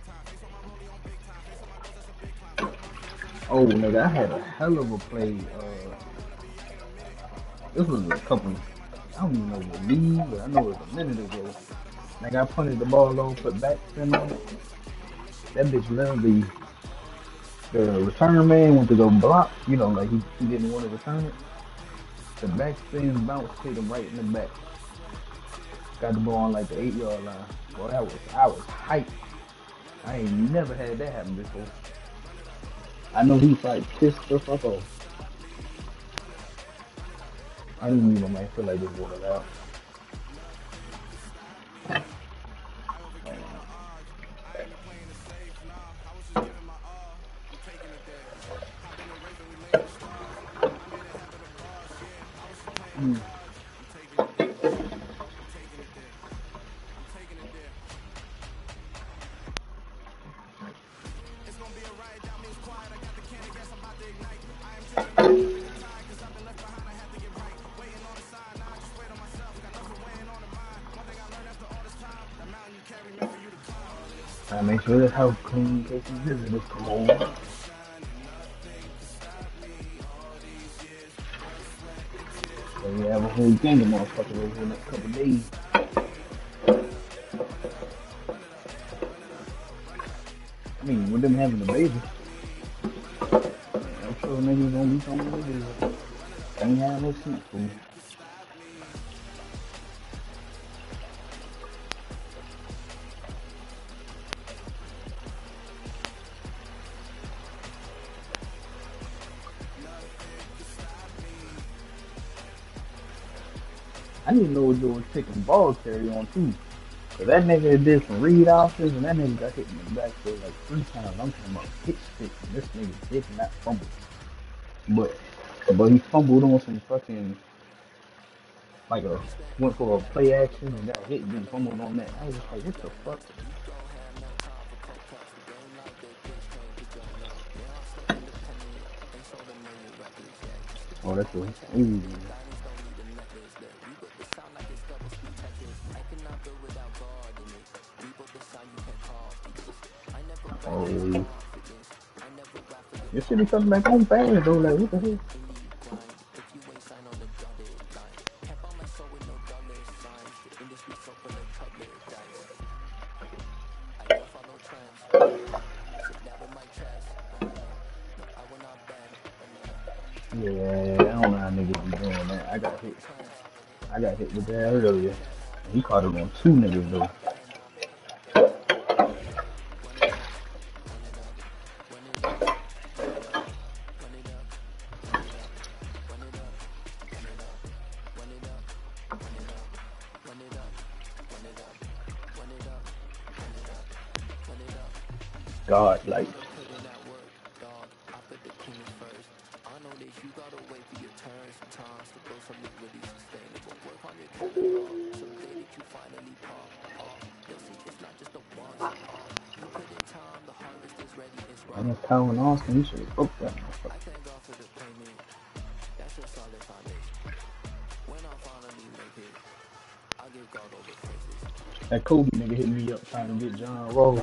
Oh, nigga, I had a hell of a play. This was a couple, I don't even know what league, but I know it was a minute ago. Like, I punted the ball low, put backspin on it. That bitch literally, the return man went to go block, you know, like he didn't want to return it. The backspin bounce hit him right in the back. Got the ball on like the 8-yard line. Boy, I was hyped. I ain't never had that happen before. I know he's like pissed the fuck off. I didn't even might feel like this water out. I make sure the house clean in case the visitors come over. So we have a whole gang of motherfuckers over the next couple of days. I mean, with them having a baby, I'm sure niggas gonna be coming with this. Ain't have no seat for me. I didn't know what was taking ball carry on too. Cause that nigga did some read options and that nigga got hit in the back for like 3 times. I'm talking about hit stick and this nigga did not fumble. But he fumbled on some fucking like went for a play action and got hit and then fumbled on that. I was just like, what the fuck? Oh, that's what easy. Oh, you should be coming back home fast though. Like, what the hell? Yeah, I don't know how niggas be doing that. I got hit with that earlier. He caught it on 2 niggas though. God, like. And it's Calvin Austin. You should have broke that motherfucker. That Kobe nigga hit me up trying to get John Ross.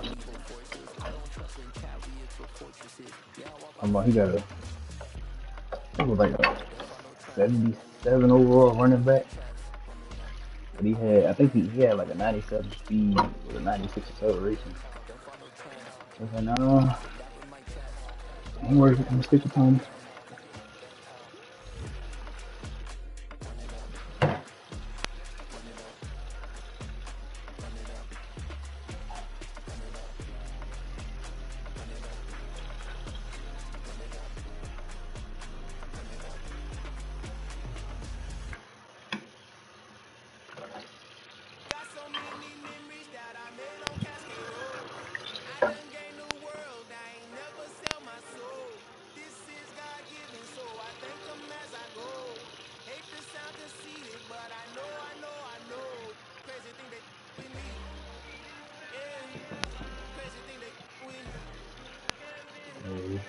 I'm like, he got a, it was like a 77 overall running back. But he had, I think he had like a 97 speed with a 96 acceleration. I was like, no, ain't worth it. I'm gonna stick with Thomas.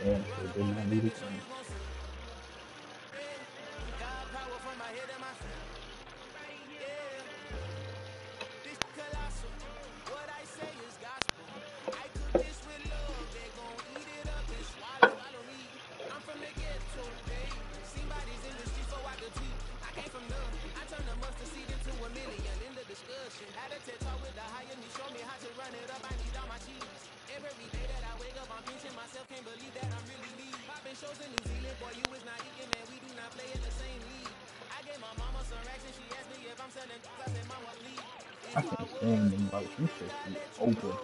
Yeah, so did not need it. I can't stand them routes. Them shit's too open.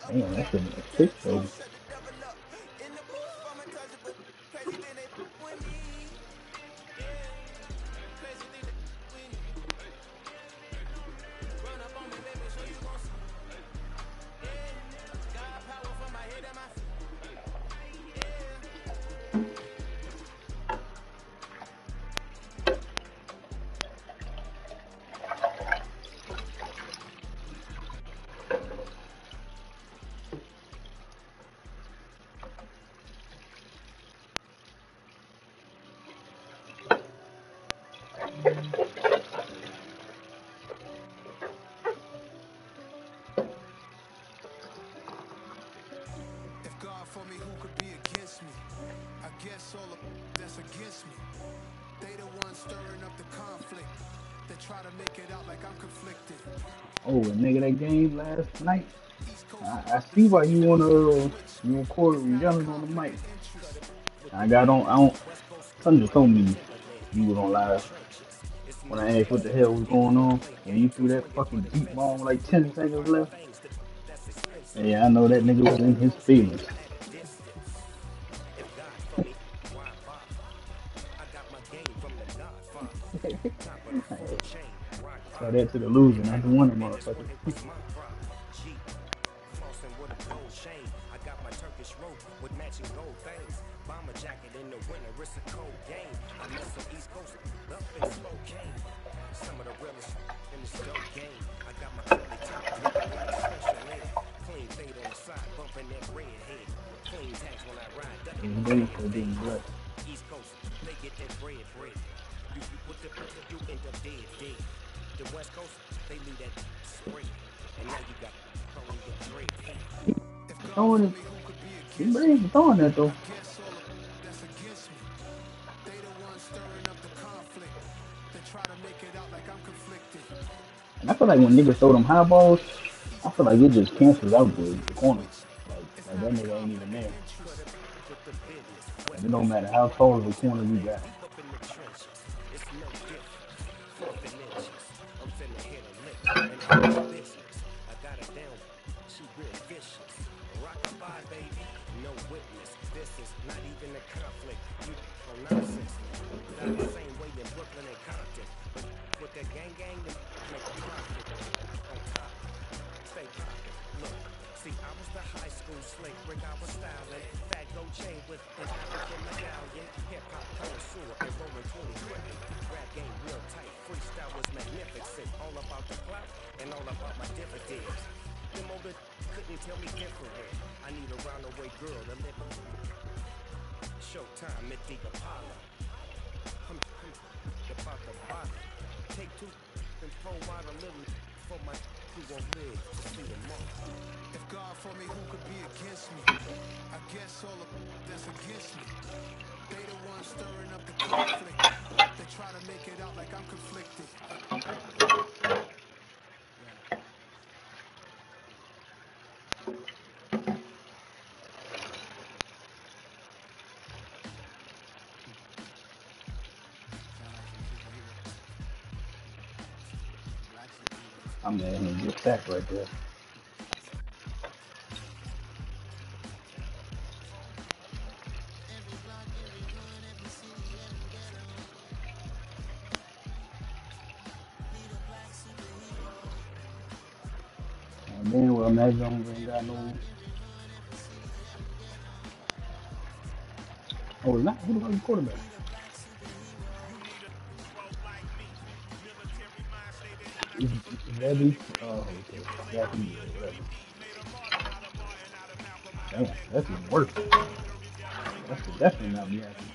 Damn, that shit was 6 though. For me, who could be against against me. I guess all of that's against me. They the ones stirring up the conflict. They try to make it out like I'm conflicted. Oh, nigga, that game last night. I see why you wanna you record yelling on the mic. I got on. I don't. Something just told me you was on live. When I asked what the hell was going on, when you threw that fucking deep ball with like 10 seconds left. Yeah, I know that nigga was in his feelings. Try that to the loser, not the winner, motherfucker. They for being blessed. Throwing it. He brave for throwing that though. That's against me. They the ones stirring up the conflict. They try to make it out like I'm conflicted. And I feel like when niggas throw them high balls, I feel like it just cancels out the corner. Like that nigga ain't even there. Like, it don't matter how tall of a corner you got. If God for me, who could be against me? I guess all of that's against me. They the ones stirring up the conflict. They try to make it out like I'm conflicted. I'm letting him get back right there. And then well, Mac Jones ain't got no. Oh, it's not. Who the fuck is quarterback? Is Levy? Oh, okay. Jackie, whatever. Damn, that's even worse. That should definitely not be happening.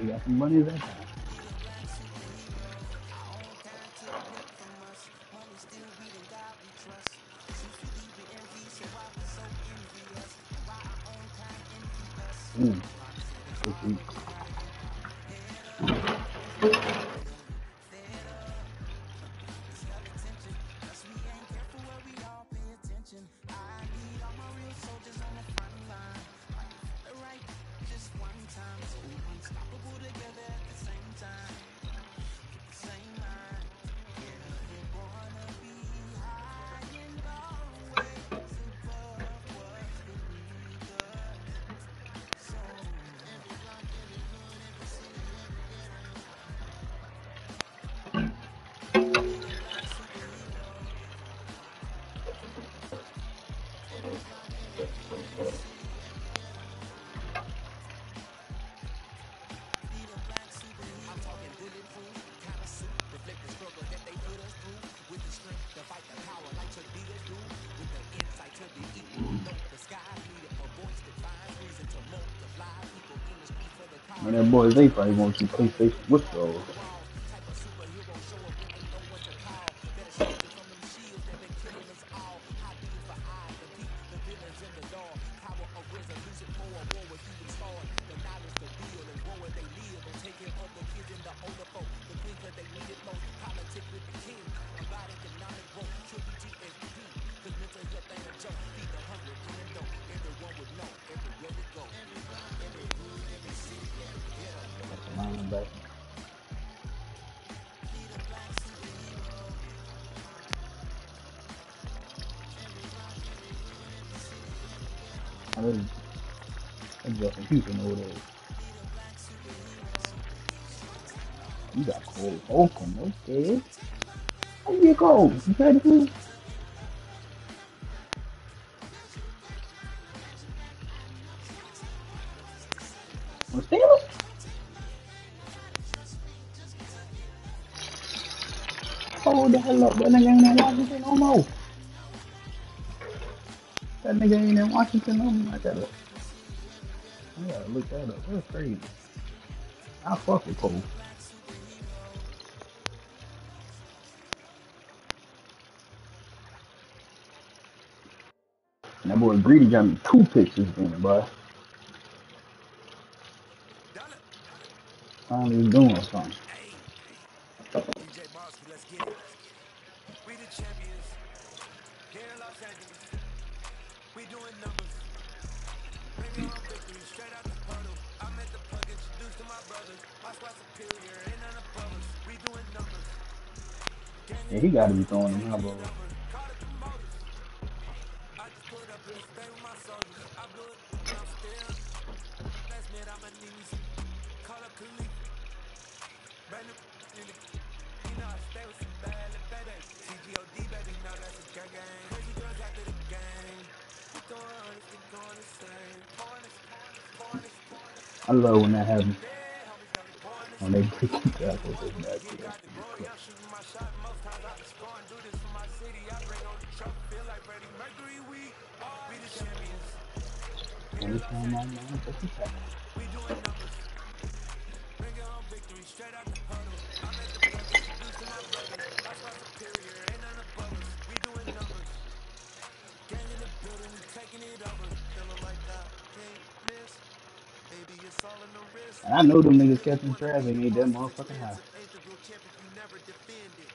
We got some money that time. So sweet. Man, that boy they probably want some PlayStation withdrawals. Linebacker. I mean, that's Justin Houston over there. You got Cole Holcomb, okay. How you get Cole? You traded him? On the Steelers? Hold the hell up. That nigga ain't in Washington no more. That nigga ain't in Washington no more. I gotta look that up. That's crazy. I fuck with Cole. And that boy Greedy got me 2 picks this game, boy. Finally doing something. DJ Bosky, let's get it. We the champions here in Los Angeles. We doing numbers. Bring your own victory straight out the puddle. I'm at the plug, introduced to my brothers. My squad superior, ain't none above us. We doing numbers. Gang in Yeah, the he gotta be building, we throwing them high taking it balls. over. Call the promoters. I just pulled up in the state with my soldiers. I blew it, and I'm still. Last minute, I'ma need me some. Call up Khalif. Brand new in the. You know I stay with some bad little baby. CGOD, baby, know that's a gang gang. Crazy girls after the game. We throwing hundreds, we going the same. Pointers, pointers, pointers. I love when that happens. Dead homies got me pointers. When they break you tackles, Boys, they when we back give there. God the glory, I'm shooting my shot. Most times I be scoring. Do this for my city. I bring on the trophy. Feel like Freddie Mercury. We the champions. Here in Every Los time I'm Angeles, on, break you tackle. we doing numbers. Bring your own victory straight out the puddle. I'm at the plug, introduced to my brothers. My squad superior, ain't none above us. We doing numbers. Gang in the building, we taking it over. Feeling like I can't miss. Baby, it's all in the wrist. And I know them niggas Really catching wanna traffic be the ain't that boss, it's motherfucking high. expensive. Ain't the real champ if you never defend it.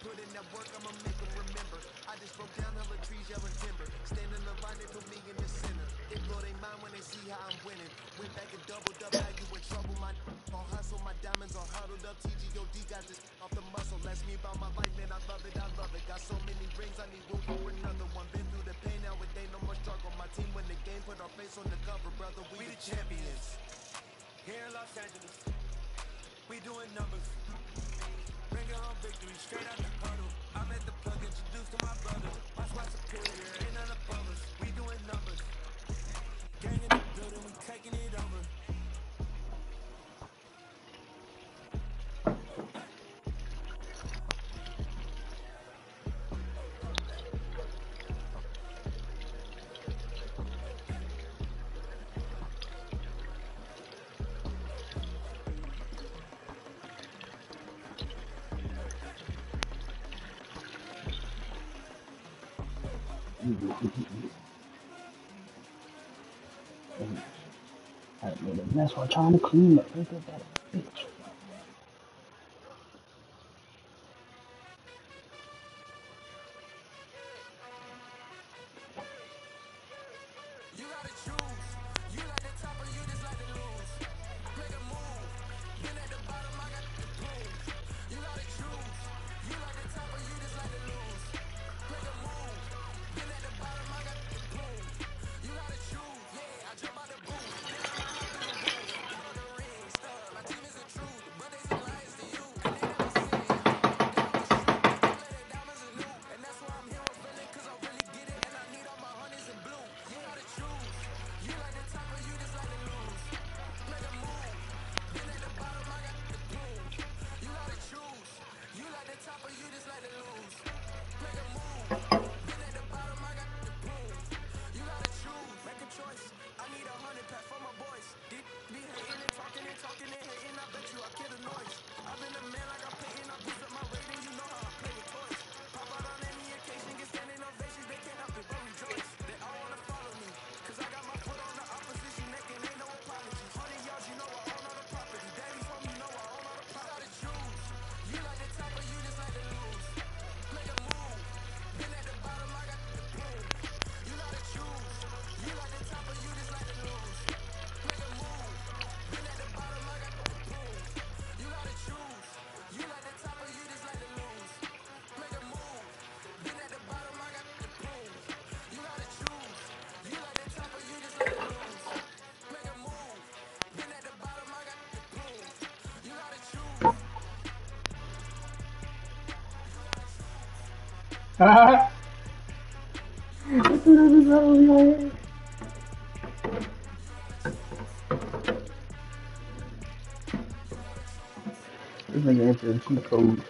Put in that work, I'ma make them remember. I just broke down hella trees, yelling timber. Stand in the line, they put me in the center. It blow they mind when they see how I'm winning. Went back and doubled up, now you in trouble. My all hustle, my diamonds all huddled up. TGOD got this off the muscle. Ask me about my life, man, I love it, I love it. Got so many rings, I need room for another one. Been through the pain, now it ain't no more struggle. My team win the game, put our face on the cover, brother. We the champions. Here in Los Angeles, we doing numbers. Bring your own victory straight out the puddle. I'm at the plug, introduced to my brothers. My squad superior, ain't none above us. We doing numbers. Gang in the building, we taking it over. That's why I'm trying to clean up. Look at that bitch. You gotta choose. You like the top or you just like to lose. Make a move. Been at the bottom, I got to prove. You gotta choose. You like the top or you just like to lose. Make a move. Been at the bottom, I got to prove. You gotta choose. Yeah, I jump out the booth. Then I'ma hop through the roof. All of the ring stuff. My team is the truth. But they say lies to you. And they never say how I'm down to shoot. They play their diamonds anew. And that's why I'm here with feeling. Cause I really get it. And I need all my honeys in blue. You gotta choose. Ah! This nigga entered the cheat code.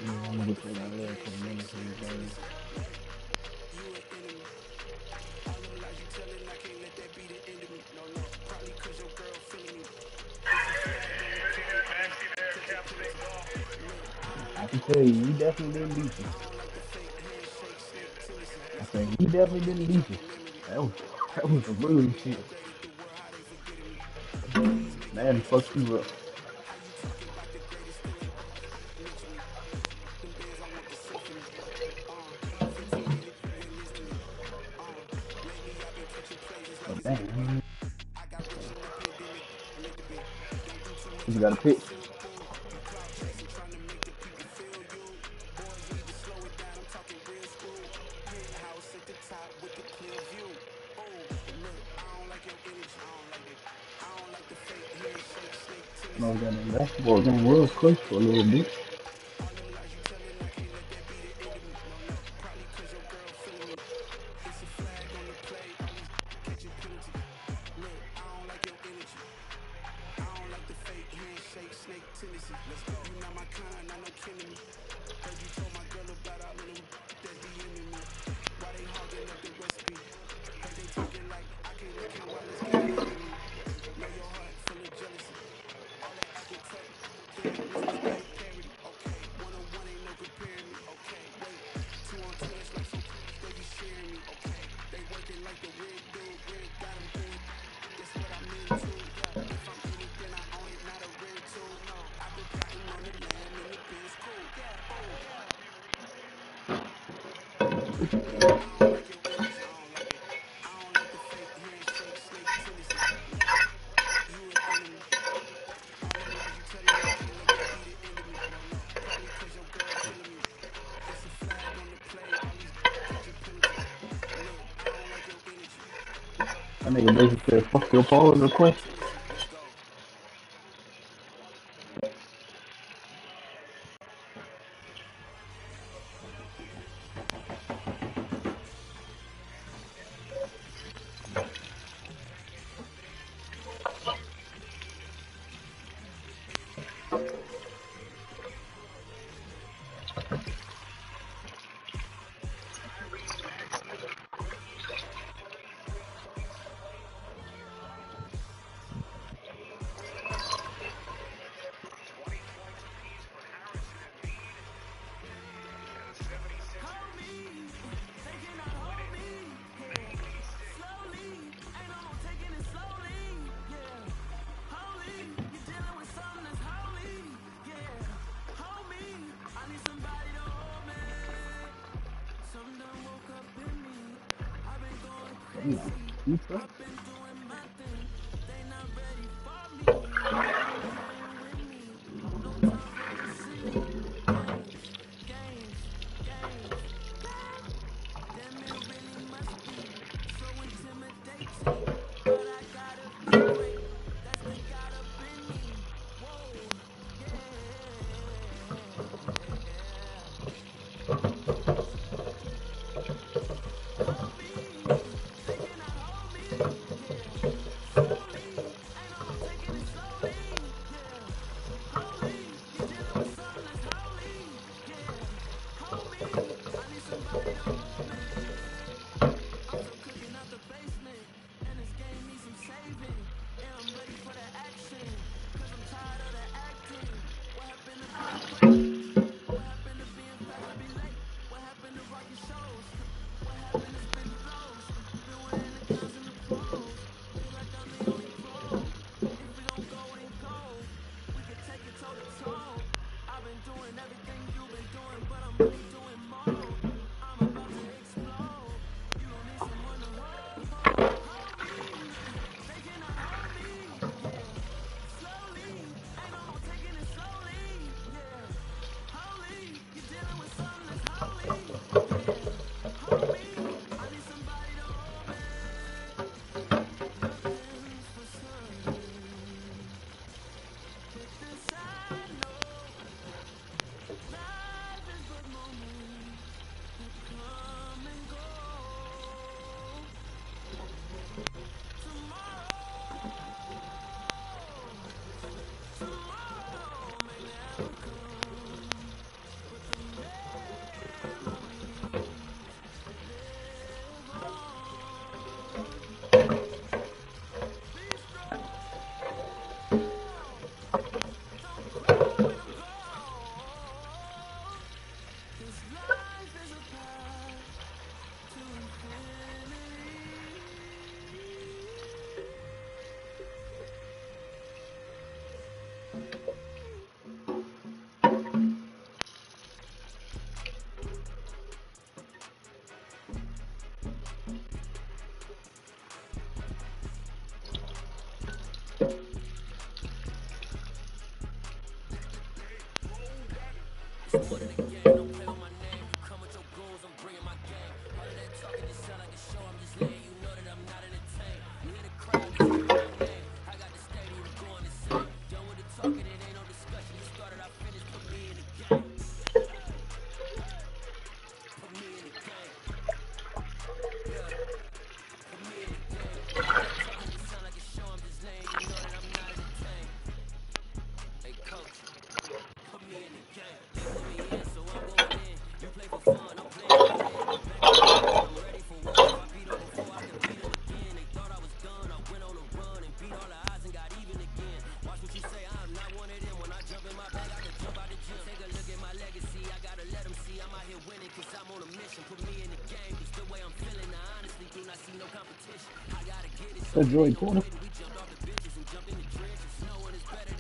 Yeah, I'm gonna get to my last couple minutes here, baby. I can tell you, we definitely didn't beat you. I said, we definitely didn't beat you. That was that was the real shit. Man, fuck you up. But damn, you got a pick. No, that basketball game was close for a little bit. That nigga basically said, fuck your pause request. Damn, you tough. That Joey Porter.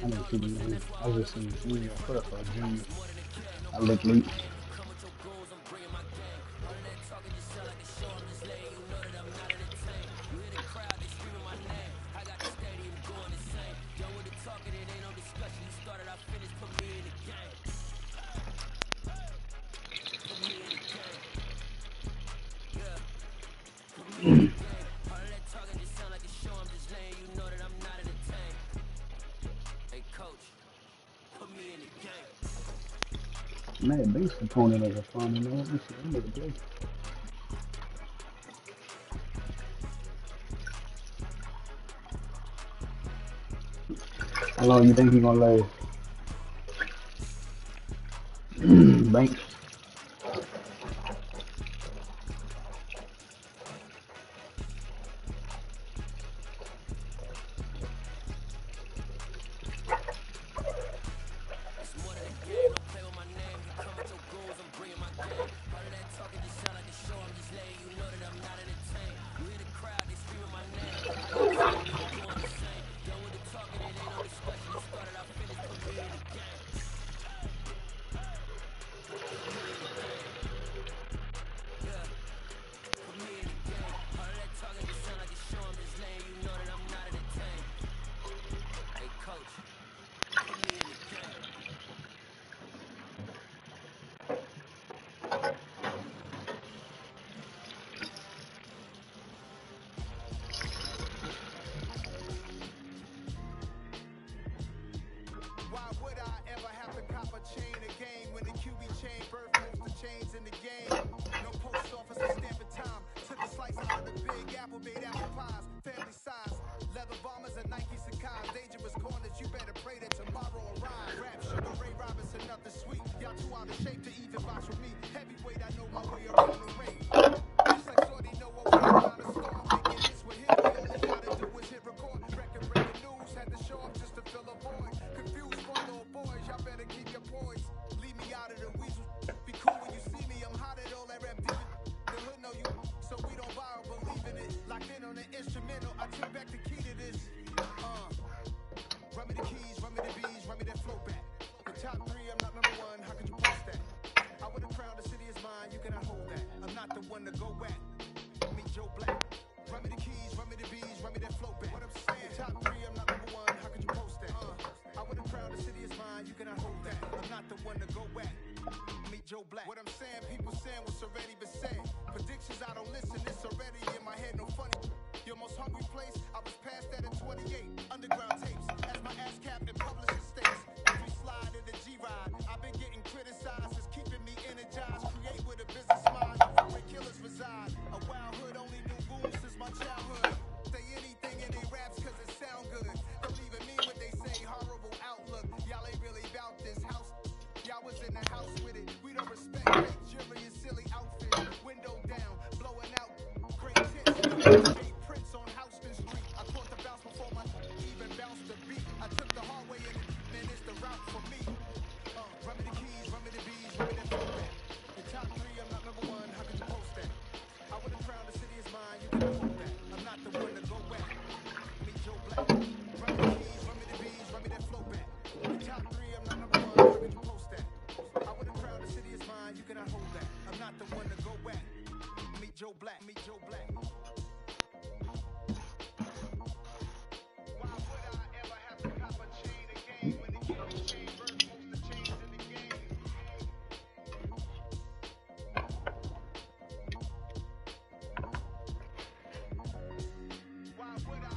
I never seen him in. I was just seeing his email put up for a junior. I looked late. Man, base opponent as a fun, you know. Let me see. Let me play. How long you think he gonna last? Banks. It's more than a game, don't play with my name. You come with your goons, I'm bringing my game. All of that talking just sound like a show, I'm just letting you know that I'm not entertained. You hear the crowd, they screaming my name. I do the same, you doing the same. Done with the talking, it ain't no discussion. It started, I finished, put me in the game. Put me in the game. Yeah, put me in the game. All of that talking just sound like a show, I'm just letting you know that I'm not entertained. Hey, coach, put me in the game. Why would I ever have to cop a chain again when the QB chain birth most the chains in the game? No post office to stamp in time. Took a slice out of the big apple, made apple pies, family size. Leather bombers and Nike Sacai's. Dangerous corners, you better pray that tomorrow arrives. Rap, Sugar Ray Robinson, nothing sweet. Y'all too out of shape to even box with me. Heavyweight, I know my way around the ring. Just like Shorty know a way around the store. Making hits with him, we only gotta do is hit record. Record breaking news, had to show up just to fill a void. Confused for little boys, y'all better keep your poise. Leave me out of the weasel. Be cool when you see me, I'm hot at all that rap deep. The hood know you, so we don't borrow, believe in it. Locked in on the instrumental, I took back the key to this. Run me the keys, run me the bees, run me that flow back. The top three, I'm not number one, how could you post that? I would have crowned the city is mine, you cannot hold that. I'm not the one to go back. Meet Joe Black. Run me the keys, run me the bees, run me that flow back. What I'm saying, top three, I'm not number one, how could you post that? I would have crowned the city is mine, you cannot hold that. I'm not the one to go back. Meet Joe Black. What I'm saying, people saying what's already been said. Predictions, I don't listen, it's already in my head, no funny. Your most hungry place, I was past that at 28. Underground tapes, as my ass captain publisher states. As we slide in the G-Ride, I've been getting criticized, it's keeping me energized. Create with a business mind, where killers reside. A wild hood, only knew goons since my childhood. Say anything in they raps cause it sound good. Don't even mean what they say, horrible outlook. Y'all ain't really about this house. Y'all was in the house with it. We don't respect fake jewelry and silly outfits. Window down, blowing out great tits. Skate prints on Houston Street. I caught the bounce before my even bounced the beat. I took the hard way and then it's the route for me. Run me the keys, run me the bees, run me that flow back. The top three, I'm not number one, how could you post that? I would have crowned the city is mine, you can hold that. I'm not the one to go back. Meet Joe Black. Run me the keys, run me the bees, run me that flow back. The top three, I'm not number one, how could you post that? I would have crowned the city is mine, you cannot hold that. I'm not the one to go back. Meet Joe Black, meet Joe Black. Why would I ever have to cop a chain again when the QB chain birth most the chains in the game? Why would I?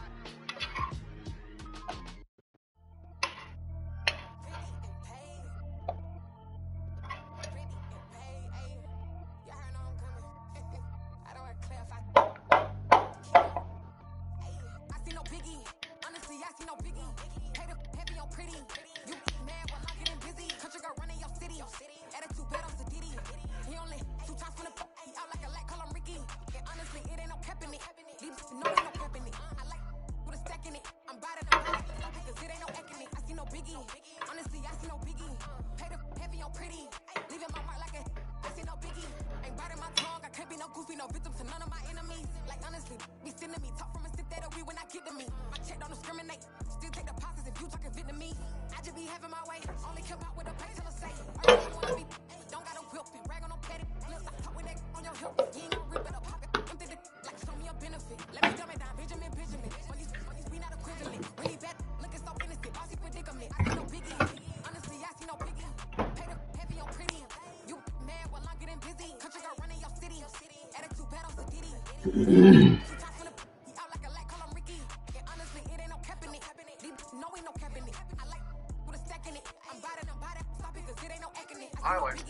highlights.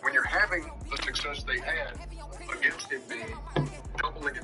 When you're having the success they had against him being doubling it.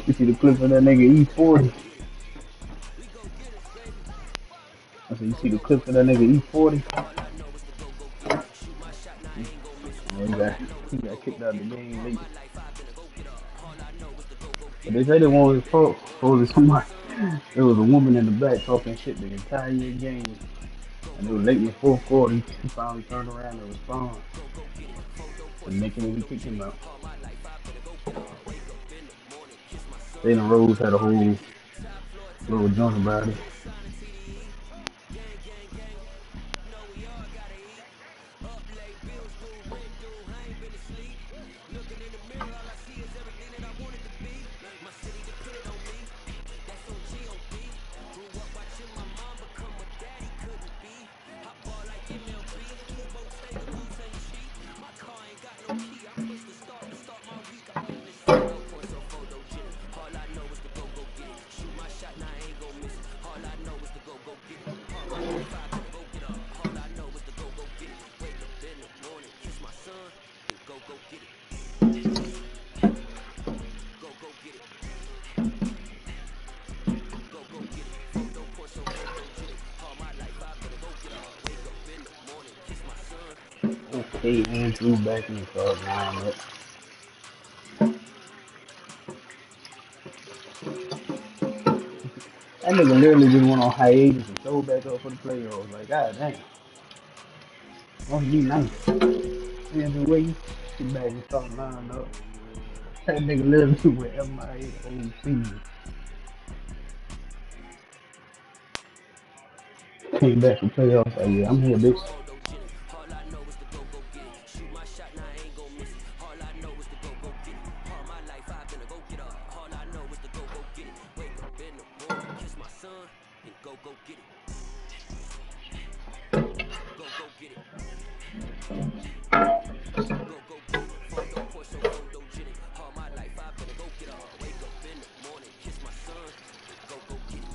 You see the clip of that nigga E40? I said, you see the clip of that nigga E40? He got kicked out of the game late. But they say they wanted his fault. Or was it somebody? There was a woman in the back talking shit the entire game. And it was late in the fourth quarter. He finally turned around and responded. And making it, he kicked him out. Jalen Rose had a whole little junk about it. Okay, Andrew back in the third lineup. That nigga literally just went on hiatus and showed back up for the playoffs. Like, god damn. Must be nice. Andrew Wiggins, get back and start lining up. That nigga literally went MIA the whole season. Came back from playoffs. Like, yeah, I'm here, bitch. All I know is to go get it. Shoot my shot, now I ain't gon' miss it. All I know is to go get it. All my life I've been a go getter. All I know is to go get it. Wake up in the morning, kiss my son, and go get it. Go get it. Go get it. Photo course so photogenic. All my life I've been a go getter. Wake up in the morning, kiss my son, and go get it.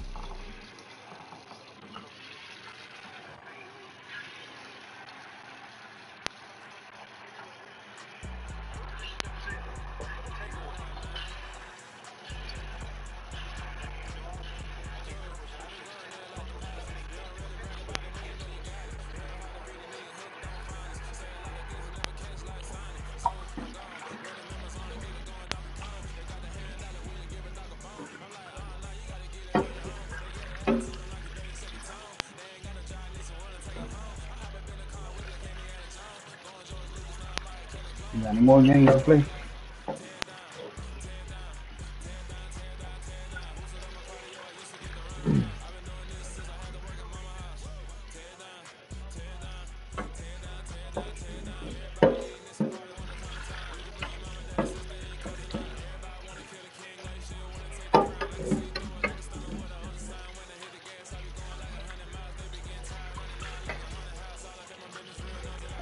You got any more games to play?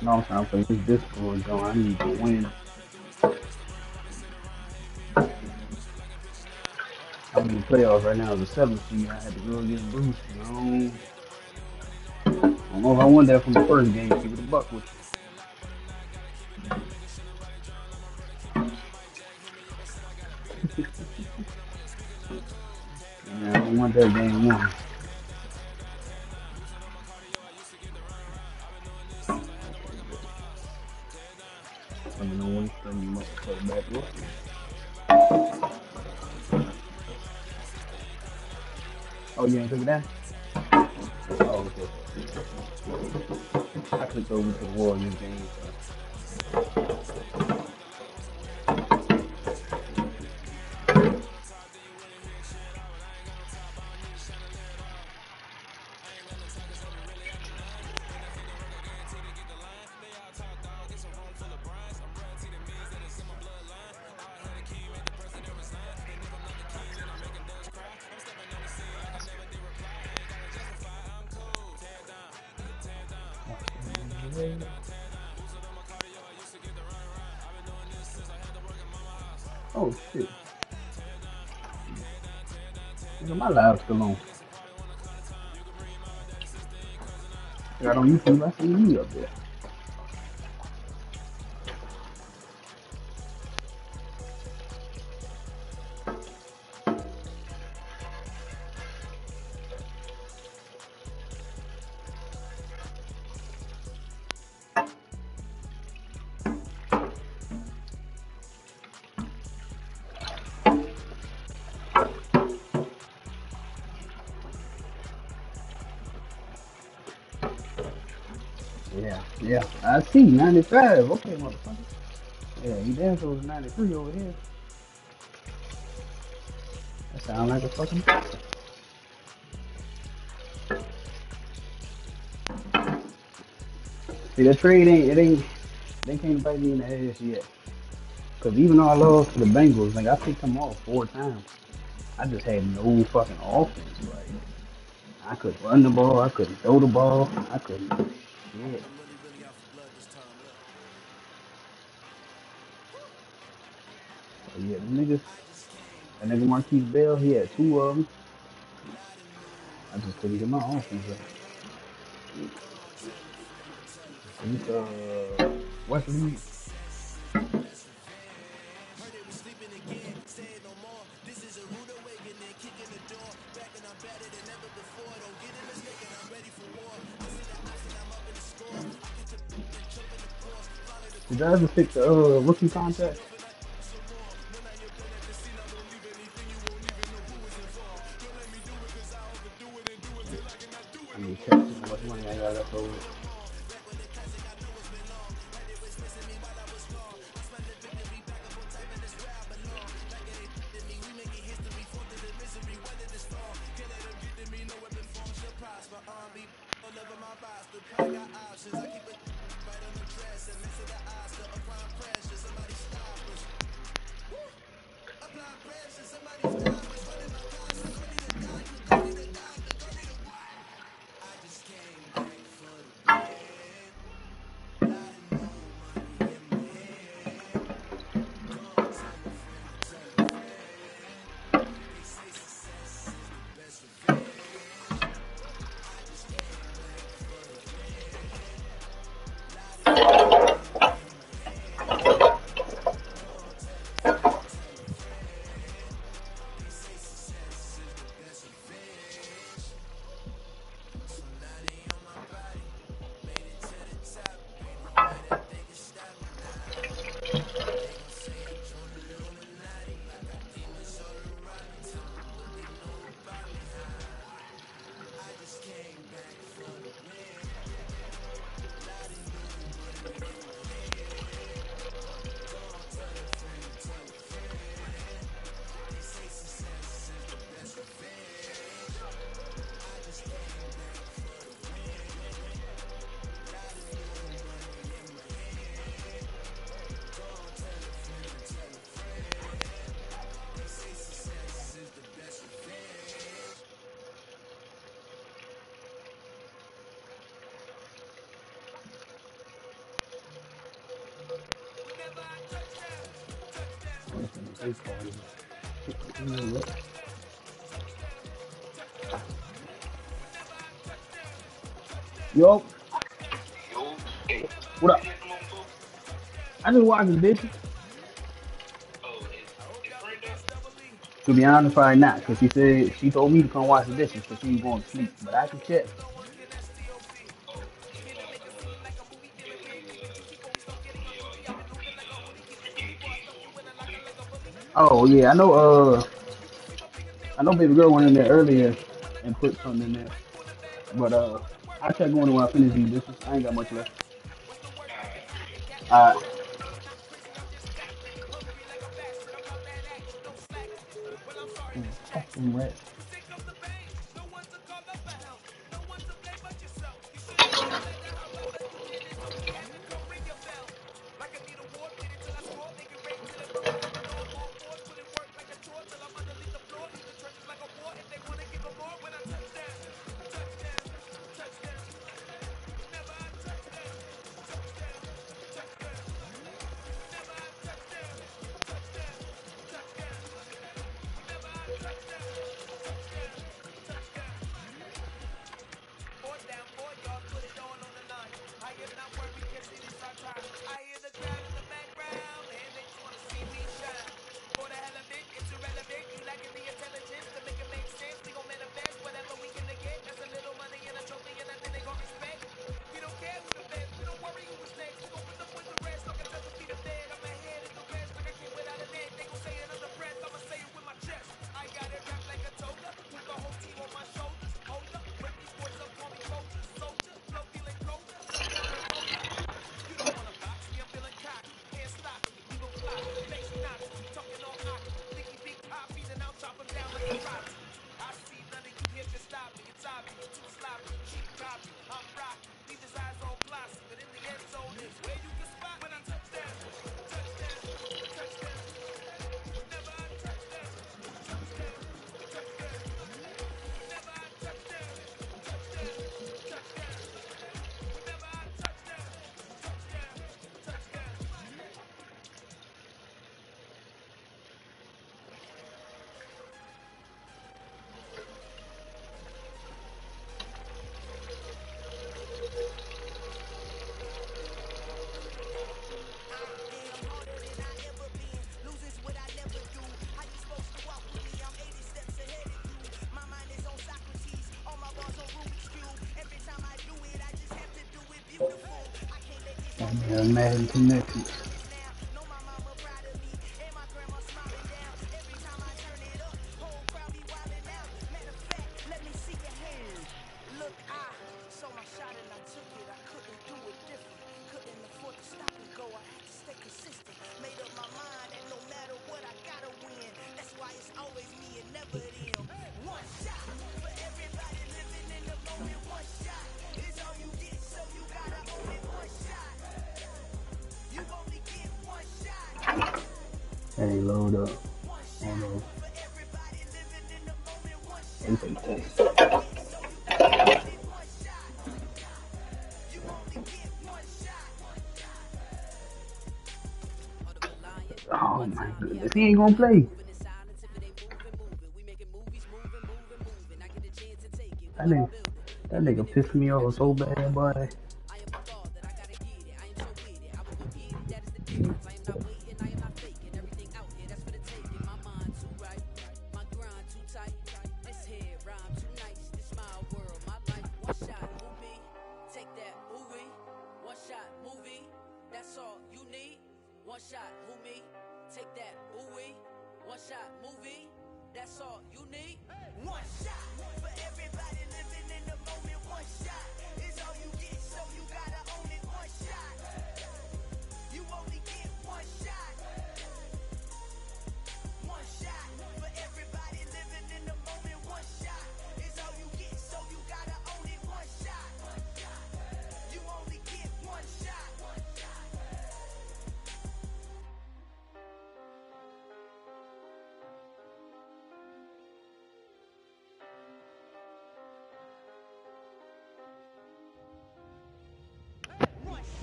No, I'm trying to play this Discord going. I need to win. I'm in the playoffs right now as a 7th seed. I had to go against Bruce. I don't know if I won that from the first game. Keep it a buck with you. Yeah, I don't want that game one. Let me know when you must have put it back up. Oh, you ain't took it down? Oh, okay. I clicked over to the Warriors game. Oh shit. Look at my live still on. I got on YouTube, I see you up there. Yeah. I see 95. Okay, motherfucker. Yeah, he damn sure was 93 over here. That sound like a fucking boxer. See, that trade they can't bite me in the ass yet. Cause even though I lost to the Bengals, like I picked them off 4 times. I just had no fucking offense. Like I couldn't run the ball, I couldn't throw the ball, I couldn't do shit. But yeah, that nigga Marquise Bell, he had 2 of them. I just couldn't get my offense up. He's Wesley. Did you ever pick the rookie contract? I mean, check how much money I got left over. Yo, what up? I just watching bitches. To be honest, probably not, because she said she told me to come watch the dishes because she was going to sleep. But I can check. Oh yeah, I know. I know baby girl went in there earlier and put something in there. But I check going when I finish these dishes. I ain't got much left. Alright. Fucking rat. Yeah, Madden connected. ain't load up. Hold on. Let me take a test. Oh my goodness, he ain't gonna play. That nigga, that nigga pissed me off so bad, boy.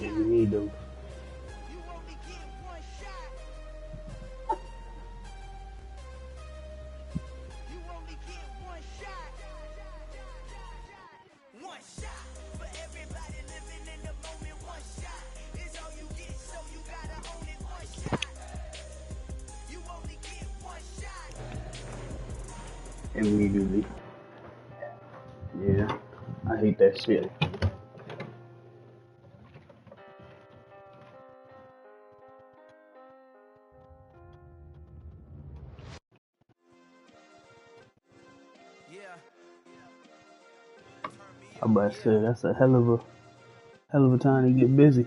Yeah, we need them. Immediately. Yeah, I hate that shit. I'm about to say that's a hell of a time to get busy.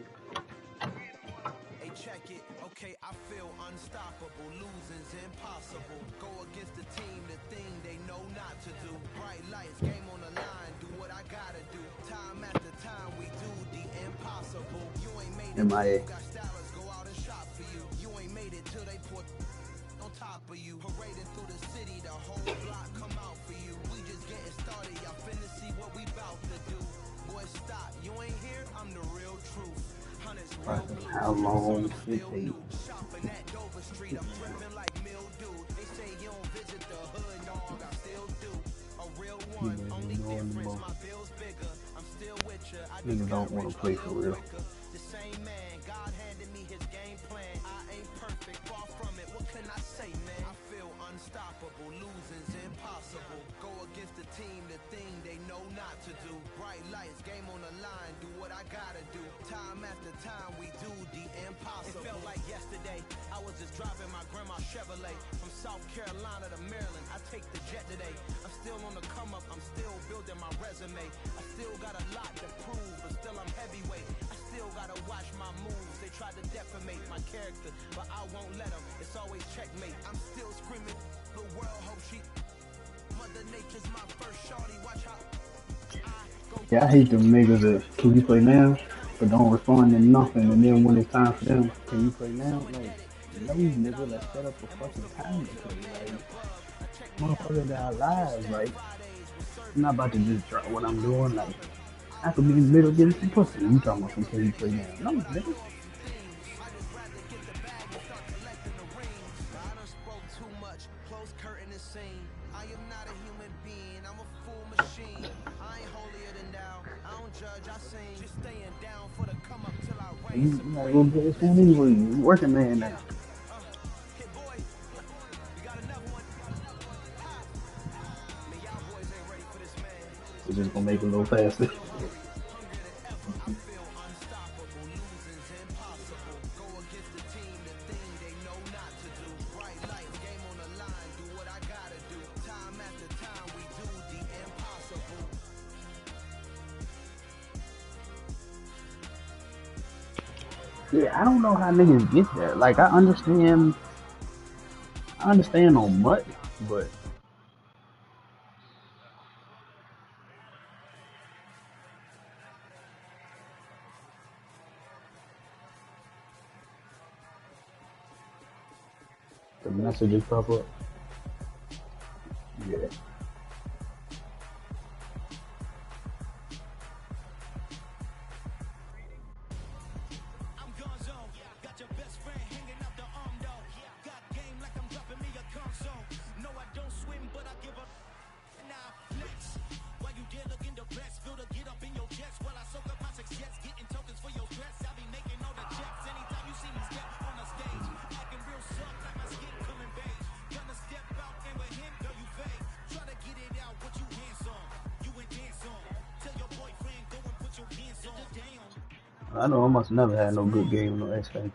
Hey, check it. Okay, I feel unstoppable. Losing's impossible. Go against the team, the thing they know not to do. Bright lights, game on the line. Do what I gotta do. Time after time, we do the impossible. You ain't made it till MIA. you got stylers go out and shop for you. You ain't made it till they put on top of you. Parading through the city, the whole block come out for you. We just getting started. Y'all finna see what we bout to do. Boy, stop. You ain't here. I'm the real truth. How long it take? Shopping at Dover Street, I'm dripping like mildew. They say you don't visit the hood, dog, I still do. A real one, only difference, my bill's bigger. I'm still with ya, I just Niggas got don't want rich to a play for little real. quicker. The same man, God handed me his game plan. I ain't perfect, far from it, what can I say, man? I feel unstoppable, losing's impossible. Go against the team, the thing they know not to do. Bright lights, game on the line, do what I gotta do. Time after time, we do the impossible. It felt like yesterday, I was just driving my grandma's Chevrolet from South Carolina to Maryland. I take the jet today. I'm still on the come up, I'm still building my resume. I still got a lot to prove, but still I'm heavyweight. I still gotta watch my moves. They tried to defamate my character, but I won't let them. It's always checkmate. I'm still screaming, the world hope she. Mother Nature's my first shorty, watch how. Yeah, I hate them niggas that can you play now, but don't respond to nothing, and then when it's time for them, can you play now? Like, no, nigga, let's set up a fucking time to play. Like, motherfucker got lives. Like, I'm not about to just drop what I'm doing. Like, I could be in the middle of getting some pussy. You talking about some can you play now? No, nigga. I am not a human being, I'm a full machine. I ain't holier than thou, I don't judge, I sing. Just staying down for the come up till I reign You gotta go supreme. get this one anyway. You working man now. Hit boy, we got another one. Man, y'all boys ain't ready for this, man. It's just gonna make it a little faster. I feel unstoppable, losing's impossible. Go against the team, the thing they know not to do. Bright lights, game on the line, do what I gotta do. Time after time, we do the impossible. Yeah, I don't know how niggas get there. Like, I understand on what, but The messages pop up. Yeah. I know I must never had no good game no X Factor.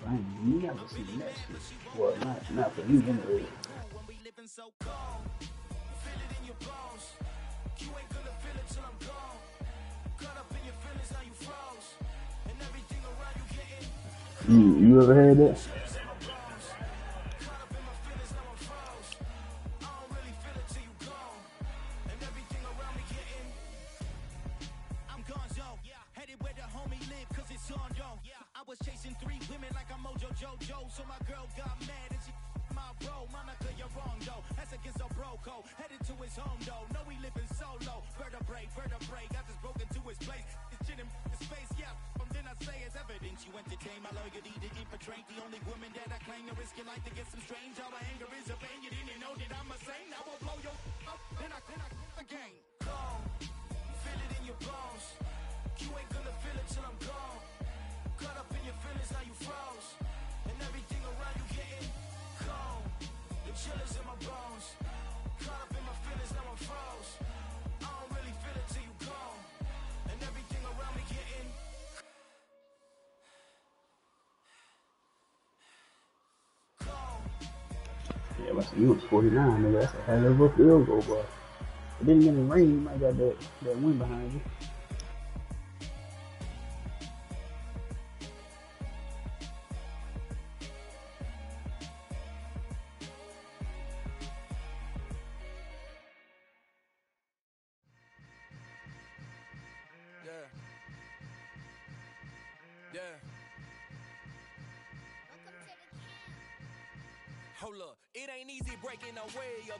I ain't never seen that shit. Well, not for me anyway. You ever had that? Yeah, but you was 49, nigga. That's a hell of a field goal, boy. It didn't get in rain. You might got that wind behind you. Hold up, it ain't easy breaking away.